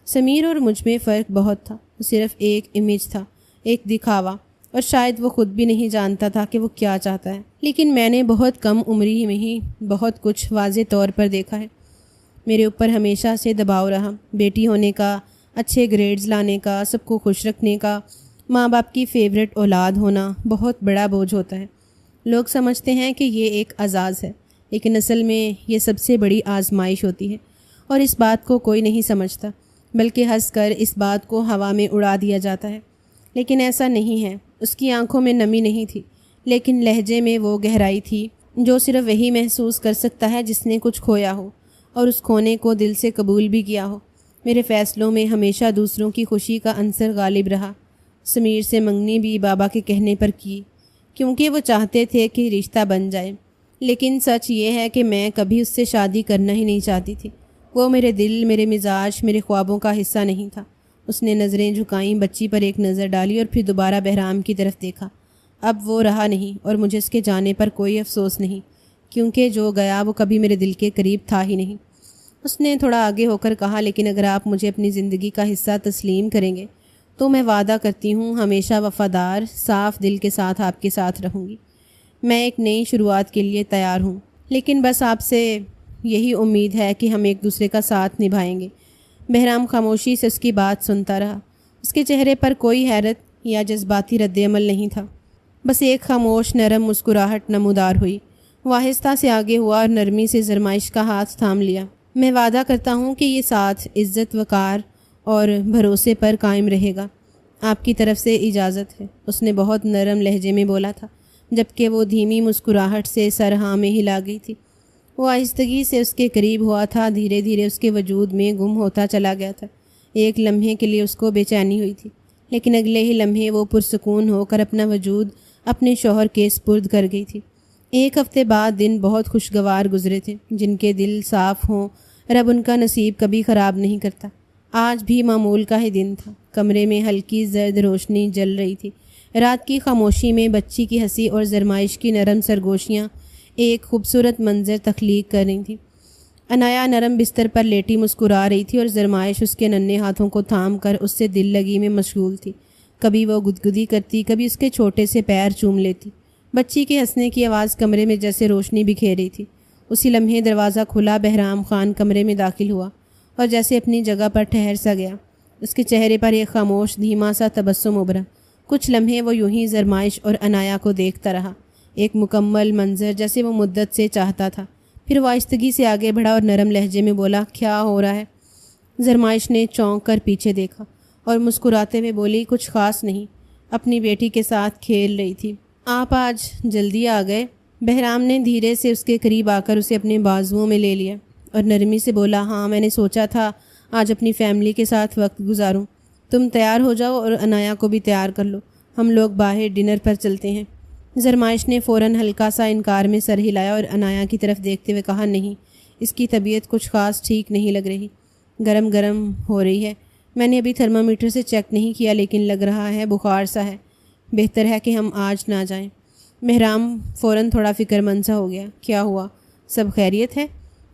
سمیر اور مجھ میں فرق بہت تھا، وہ صرف ایک امیج تھا، ایک دکھاوا، اور شاید وہ خود بھی نہیں جانتا تھا کہ وہ کیا چاہتا ہے۔ لیکن میں نے بہت کم عمری میں ہی بہت کچھ واضح طور پر دیکھا ہے۔ میرے اوپر ہمیشہ سے دباؤ رہا، بیٹی ہونے کا، اچھے گریڈز لانے کا، سب کو خوش رکھنے کا، ماں باپ کی فیوریٹ اولاد ہونا بہت بڑا بوجھ ہوتا ہے۔ لوگ سمجھتے ہیں کہ یہ ایک اعزاز ہے، لیکن اصل میں یہ سب سے بڑی آزمائش ہوتی ہے، اور اس بات کو کوئی نہیں سمجھتا، بلکہ ہنس کر اس بات کو ہوا میں اڑا دیا جاتا ہے۔ لیکن ایسا نہیں ہے۔ اس کی آنکھوں میں نمی نہیں تھی، لیکن لہجے میں وہ گہرائی تھی جو صرف وہی محسوس کر سکتا ہے جس نے کچھ کھویا ہو اور اس کھونے کو دل سے قبول بھی کیا ہو۔ میرے فیصلوں میں ہمیشہ دوسروں کی خوشی کا عنصر غالب رہا۔ سمیر سے منگنی بھی بابا کے کہنے پر کی، کیونکہ وہ چاہتے تھے کہ رشتہ بن جائے، لیکن سچ یہ ہے کہ میں کبھی اس سے شادی کرنا ہی نہیں چاہتی تھی۔ وہ میرے دل، میرے مزاج، میرے خوابوں کا حصہ نہیں تھا۔ اس نے نظریں جھکائیں، بچی پر ایک نظر ڈالی اور پھر دوبارہ بہرام کی طرف دیکھا۔ اب وہ رہا نہیں، اور مجھے اس کے جانے پر کوئی افسوس نہیں، کیونکہ جو گیا وہ کبھی میرے دل کے قریب تھا ہی نہیں۔ اس نے تھوڑا آگے ہو کر کہا، لیکن اگر آپ مجھے اپنی زندگی کا حصہ تسلیم کریں گے تو میں وعدہ کرتی ہوں ہمیشہ وفادار صاف دل کے ساتھ آپ کے ساتھ رہوں گی۔ میں ایک نئی شروعات کے لیے تیار ہوں، لیکن بس آپ سے یہی امید ہے کہ ہم ایک دوسرے کا ساتھ نبھائیں گے۔ بہرام خاموشی سے اس کی بات سنتا رہا۔ اس کے چہرے پر کوئی حیرت یا جذباتی رد عمل نہیں تھا، بس ایک خاموش نرم مسکراہٹ نمودار ہوئی۔ وہ آہستہ سے آگے ہوا اور نرمی سے زرمائش کا ہاتھ تھام لیا۔ میں وعدہ کرتا ہوں کہ یہ ساتھ عزت، وقار اور بھروسے پر قائم رہے گا۔ آپ کی طرف سے اجازت ہے، اس نے بہت نرم لہجے میں بولا تھا، جبکہ وہ دھیمی مسکراہٹ سے سر ہاں میں ہلا گئی تھی۔ وہ آہستگی سے اس کے قریب ہوا تھا، دھیرے دھیرے اس کے وجود میں گم ہوتا چلا گیا تھا۔ ایک لمحے کے لیے اس کو بے چینی ہوئی تھی، لیکن اگلے ہی لمحے وہ پرسکون ہو کر اپنا وجود اپنے شوہر کے سپرد کر گئی تھی۔ ایک ہفتے بعد دن بہت خوشگوار گزرے تھے۔ جن کے دل صاف ہوں رب ان کا نصیب کبھی خراب نہیں کرتا۔ آج بھی معمول کا ہی دن تھا۔ کمرے میں ہلکی زرد روشنی جل رہی تھی۔ رات کی خاموشی میں بچی کی ہنسی اور زرمائش کی نرم سرگوشیاں ایک خوبصورت منظر تخلیق کر رہی تھیں۔ عنایا نرم بستر پر لیٹی مسکرا رہی تھی اور زرمائش اس کے ننھے ہاتھوں کو تھام کر اس سے دل لگی میں مشغول تھی۔ کبھی وہ گدگدی کرتی، کبھی اس کے چھوٹے سے پیر چوم لیتی۔ بچی کے ہنسنے کی آواز کمرے میں جیسے روشنی بکھیر رہی تھی۔ اسی لمحے دروازہ کھلا، بہرام خان کمرے میں داخل ہوا اور جیسے اپنی جگہ پر ٹھہر سا گیا۔ اس کے چہرے پر ایک خاموش دھیما سا تبسم ابھرا۔ کچھ لمحے وہ یوں ہی زرمائش اور عنایا کو دیکھتا رہا، ایک مکمل منظر جیسے وہ مدت سے چاہتا تھا۔ پھر وہ آہستگی سے آگے بڑھا اور نرم لہجے میں بولا، کیا ہو رہا ہے؟ زرمائش نے چونک کر پیچھے دیکھا اور مسکراتے ہوئے بولی، کچھ خاص نہیں، اپنی بیٹی کے ساتھ کھیل رہی تھی۔ آپ آج جلدی آ گئے؟ بہرام نے دھیرے سے اس کے قریب آ کر اسے اپنے بازوؤں میں لے لیا اور نرمی سے بولا، ہاں میں نے سوچا تھا آج اپنی فیملی کے ساتھ وقت گزاروں۔ تم تیار ہو جاؤ اور عنایا کو بھی تیار کر لو، ہم لوگ باہر ڈنر پر چلتے ہیں۔ زرمائش نے فوراً ہلکا سا انکار میں سر ہلایا اور عنایا کی طرف دیکھتے ہوئے کہا، نہیں، اس کی طبیعت کچھ خاص ٹھیک نہیں لگ رہی، گرم گرم ہو رہی ہے۔ میں نے ابھی تھرمامیٹر سے چیک نہیں کیا، لیکن لگ رہا ہے بخار سا ہے، بہتر ہے کہ ہم آج نہ جائیں۔ بہرام فوراً تھوڑا فکر مند سا ہو گیا۔ کیا ہوا؟ سب خیریت ہے؟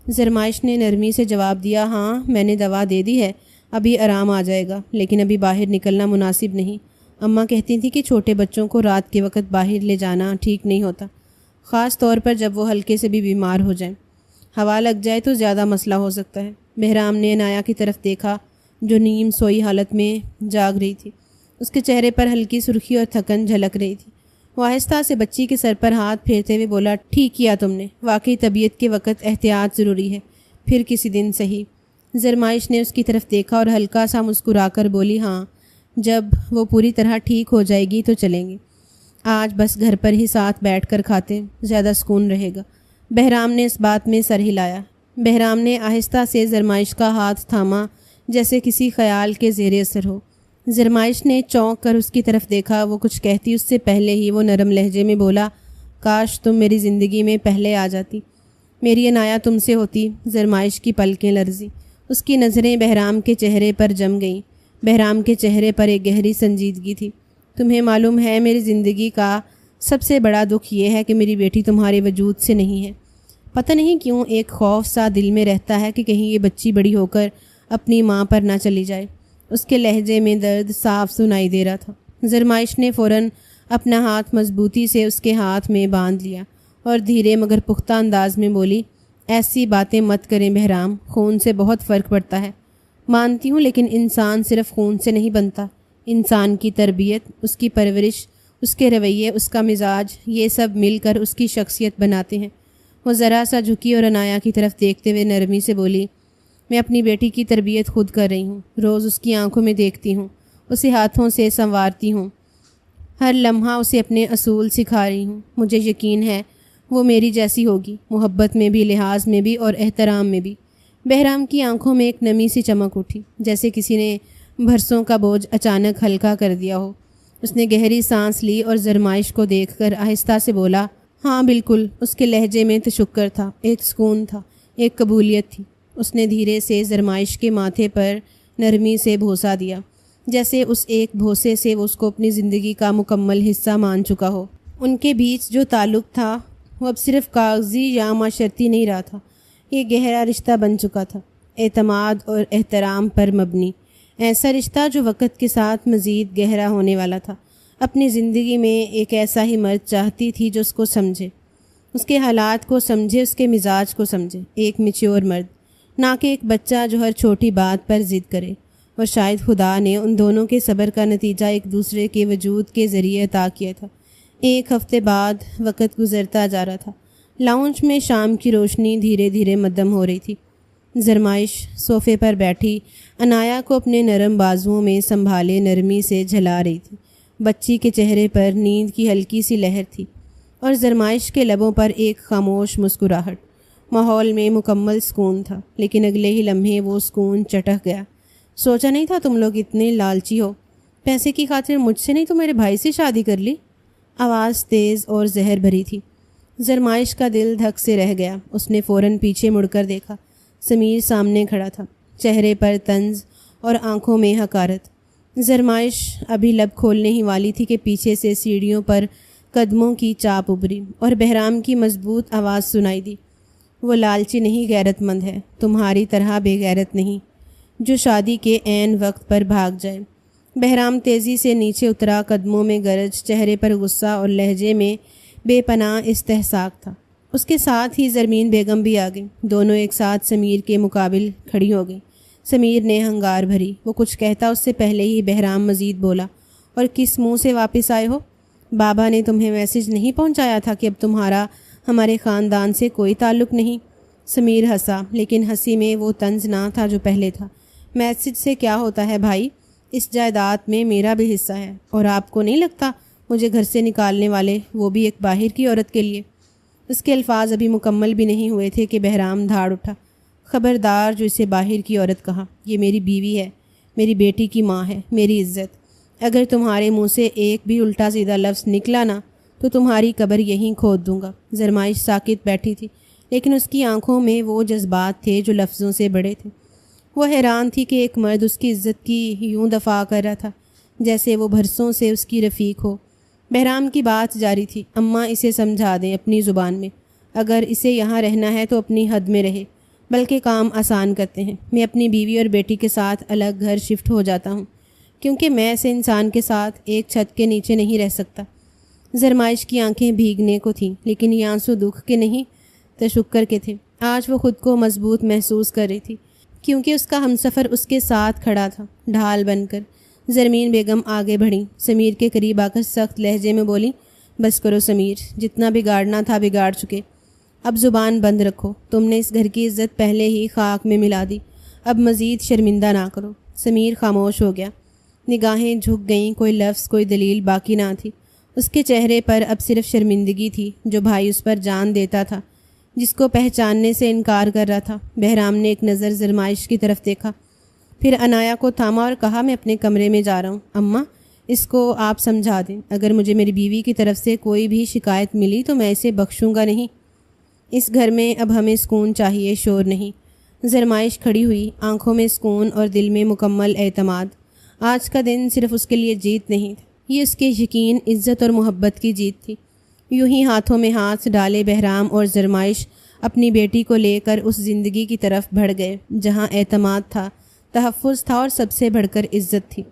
زرمائش نے نرمی سے جواب دیا، ہاں میں نے دوا دے دی ہے، ابھی آرام آ جائے گا، لیکن ابھی باہر نکلنا مناسب نہیں۔ اماں کہتی تھیں کہ چھوٹے بچوں کو رات کے وقت باہر لے جانا ٹھیک نہیں ہوتا، خاص طور پر جب وہ ہلکے سے بھی بیمار ہو جائیں۔ ہوا لگ جائے تو زیادہ مسئلہ ہو سکتا ہے۔ بہرام نے عنایا کی طرف دیکھا جو نیم سوئی حالت میں جاگ رہی تھی۔ اس کے چہرے پر ہلکی سرخی اور تھکن جھلک رہی تھی۔ وہ آہستہ سے بچی کے سر پر ہاتھ پھیرتے ہوئے بولا، ٹھیک کیا تم نے، واقعی طبیعت کے وقت احتیاط ضروری ہے، پھر کسی دن صحیح۔ زرمائش نے اس کی طرف دیکھا اور ہلکا سا مسکرا کر بولی، ہاں جب وہ پوری طرح ٹھیک ہو جائے گی تو چلیں گے، آج بس گھر پر ہی ساتھ بیٹھ کر کھاتے، زیادہ سکون رہے گا۔ بہرام نے اس بات میں سر ہلایا۔ بہرام نے آہستہ سے زرمائش کا ہاتھ تھاما جیسے کسی خیال کے زیر اثر ہو۔ زرمائش نے چونک کر اس کی طرف دیکھا۔ وہ کچھ کہتی اس سے پہلے ہی وہ نرم لہجے میں بولا، کاش تم میری زندگی میں پہلے آ جاتی، میری عنایا تم سے ہوتی۔ زرمائش کی پلکیں لرزیں، اس کی نظریں بہرام کے چہرے پر جم گئیں۔ بہرام کے چہرے پر ایک گہری سنجیدگی تھی۔ تمہیں معلوم ہے میری زندگی کا سب سے بڑا دکھ یہ ہے کہ میری بیٹی تمہارے وجود سے نہیں ہے۔ پتہ نہیں کیوں ایک خوف سا دل میں رہتا ہے کہ کہیں یہ بچی بڑی ہو کر اپنی ماں پر نہ چلی جائے۔ اس کے لہجے میں درد صاف سنائی دے رہا تھا۔ زرمائش نے فوراً اپنا ہاتھ مضبوطی سے اس کے ہاتھ میں باندھ لیا اور دھیرے مگر پختہ انداز میں بولی، ایسی باتیں مت کریں بہرام، خون سے بہت فرق پڑتا ہے۔ مانتی ہوں، لیکن انسان صرف خون سے نہیں بنتا، انسان کی تربیت، اس کی پرورش، اس کے رویے، اس کا مزاج، یہ سب مل کر اس کی شخصیت بناتے ہیں۔ وہ ذرا سا جھکی اور عنایا کی طرف دیکھتے ہوئے نرمی سے بولی، میں اپنی بیٹی کی تربیت خود کر رہی ہوں، روز اس کی آنکھوں میں دیکھتی ہوں، اسے ہاتھوں سے سنوارتی ہوں، ہر لمحہ اسے اپنے اصول سکھا رہی ہوں۔ مجھے یقین ہے وہ میری جیسی ہوگی، محبت میں بھی، لحاظ میں بھی اور احترام میں بھی۔ بہرام کی آنکھوں میں ایک نمی سی چمک اٹھی، جیسے کسی نے برسوں کا بوجھ اچانک ہلکا کر دیا ہو۔ اس نے گہری سانس لی اور زرمائش کو دیکھ کر آہستہ سے بولا، ہاں بالکل۔ اس کے لہجے میں تشکر تھا، ایک سکون تھا، ایک قبولیت تھی۔ اس نے دھیرے سے زرمائش کے ماتھے پر نرمی سے بوسہ دیا، جیسے اس ایک بوسے سے وہ اس کو اپنی زندگی کا مکمل حصہ مان چکا ہو۔ ان کے بیچ جو تعلق تھا وہ اب صرف کاغذی یا معاشرتی نہیں رہا تھا، یہ گہرا رشتہ بن چکا تھا۔ اعتماد اور احترام پر مبنی، ایسا رشتہ جو وقت کے ساتھ مزید گہرا ہونے والا تھا۔ اپنی زندگی میں ایک ایسا ہی مرد چاہتی تھی جو اس کو سمجھے، اس کے حالات کو سمجھے، اس کے مزاج کو سمجھے، ایک میچور مرد، نہ کہ ایک بچہ جو ہر چھوٹی بات پر ضد کرے۔ اور شاید خدا نے ان دونوں کے صبر کا نتیجہ ایک دوسرے کے وجود کے ذریعے عطا کیا تھا۔ ایک ہفتے بعد وقت گزرتا جا رہا تھا۔ لاؤنج میں شام کی روشنی دھیرے دھیرے مدھم ہو رہی تھی۔ زرمائش صوفے پر بیٹھی عنایا کو اپنے نرم بازوؤں میں سنبھالے نرمی سے جھلا رہی تھی۔ بچی کے چہرے پر نیند کی ہلکی سی لہر تھی اور زرمائش کے لبوں پر ایک خاموش مسکراہٹ۔ ماحول میں مکمل سکون تھا، لیکن اگلے ہی لمحے وہ سکون چٹک گیا۔ سوچا نہیں تھا تم لوگ اتنے لالچی ہو، پیسے کی خاطر مجھ سے نہیں تو میرے بھائی سے شادی کر لی۔ آواز تیز اور زہر بھری تھی۔ زرمائش کا دل دھک سے رہ گیا۔ اس نے فوراً پیچھے مڑ کر دیکھا۔ سمیر سامنے کھڑا تھا، چہرے پر طنز اور آنکھوں میں حقارت۔ زرمائش ابھی لب کھولنے ہی والی تھی کہ پیچھے سے سیڑھیوں پر قدموں کی چاپ ابھری اور بہرام کی مضبوط آواز سنائی دی۔ وہ لالچی نہیں، غیرت مند ہے، تمہاری طرح بے غیرت نہیں جو شادی کے عین وقت پر بھاگ جائے۔ بہرام تیزی سے نیچے اترا، قدموں میں گرج، چہرے پر غصہ اور لہجے میں بے پناہ استحساق تھا۔ اس کے ساتھ ہی زرمین بیگم بھی آ گئی۔ دونوں ایک ساتھ سمیر کے مقابل کھڑی ہو گئیں۔ سمیر نے ہنگار بھری۔ وہ کچھ کہتا اس سے پہلے ہی بہرام مزید بولا، اور کس منہ سے واپس آئے ہو؟ بابا نے تمہیں میسج نہیں پہنچایا تھا کہ اب تمہارا ہمارے خاندان سے کوئی تعلق نہیں؟ سمیر ہنسا، لیکن ہنسی میں وہ طنز نہ تھا جو پہلے تھا۔ میسج سے کیا ہوتا ہے بھائی، اس جائیداد میں میرا بھی حصہ ہے، اور آپ کو نہیں لگتا مجھے گھر سے نکالنے والے، وہ بھی ایک باہر کی عورت کے لیے؟ اس کے الفاظ ابھی مکمل بھی نہیں ہوئے تھے کہ بہرام دھاڑ اٹھا۔ خبردار جو اسے باہر کی عورت کہا، یہ میری بیوی ہے، میری بیٹی کی ماں ہے، میری عزت۔ اگر تمہارے منہ سے ایک بھی الٹا سیدھا لفظ نکلا نا تو تمہاری قبر یہیں کھود دوں گا۔ زرمائش ساکت بیٹھی تھی، لیکن اس کی آنکھوں میں وہ جذبات تھے جو لفظوں سے بڑے تھے۔ وہ حیران تھی کہ ایک مرد اس کی عزت کی یوں دفاع کر رہا تھا جیسے وہ برسوں سے اس کی رفیق ہو۔ بہرام کی بات جاری تھی، اماں اسے سمجھا دیں اپنی زبان میں، اگر اسے یہاں رہنا ہے تو اپنی حد میں رہے، بلکہ کام آسان کرتے ہیں۔ میں اپنی بیوی اور بیٹی کے ساتھ الگ گھر شفٹ ہو جاتا ہوں، کیونکہ میں ایسے انسان کے ساتھ ایک چھت کے نیچے نہیں رہ سکتا۔ زرمائش کی آنکھیں بھیگنے کو تھیں، لیکن یہ آنسو دکھ کے نہیں، تشکر کے تھے۔ آج وہ خود کو مضبوط محسوس کر رہی تھی، کیونکہ اس کا ہمسفر اس کے ساتھ کھڑا تھا، ڈھال بن کر۔ زرمین بیگم آگے بڑھیں، سمیر کے قریب آ کر سخت لہجے میں بولی، بس کرو سمیر، جتنا بگاڑنا تھا بگاڑ چکے، اب زبان بند رکھو۔ تم نے اس گھر کی عزت پہلے ہی خاک میں ملا دی، اب مزید شرمندہ نہ کرو۔ سمیر خاموش ہو گیا، نگاہیں جھک گئیں، کوئی لفظ، کوئی دلیل باقی نہ تھی۔ اس کے چہرے پر اب صرف شرمندگی تھی جو بھائی اس پر جان دیتا تھا، جس کو پہچاننے سے انکار کر رہا تھا۔ بہرام نے ایک نظر زرمائش کی طرف دیکھا، پھر عنایا کو تھاما اور کہا، میں اپنے کمرے میں جا رہا ہوں، اماں اس کو آپ سمجھا دیں، اگر مجھے میری بیوی کی طرف سے کوئی بھی شکایت ملی تو میں اسے بخشوں گا نہیں۔ اس گھر میں اب ہمیں سکون چاہیے، شور نہیں۔ زرمائش کھڑی ہوئی، آنکھوں میں سکون اور دل میں مکمل اعتماد۔ آج کا دن صرف اس کے لیے جیت نہیں تھا، یہ اس کے یقین، عزت اور محبت کی جیت تھی۔ یوں ہی ہاتھوں میں ہاتھ ڈالے بہرام اور زرمائش اپنی بیٹی کو لے کر اس زندگی کی طرف بڑھ گئے جہاں اعتماد تھا، تحفظ تھا اور سب سے بڑھ کر عزت تھی۔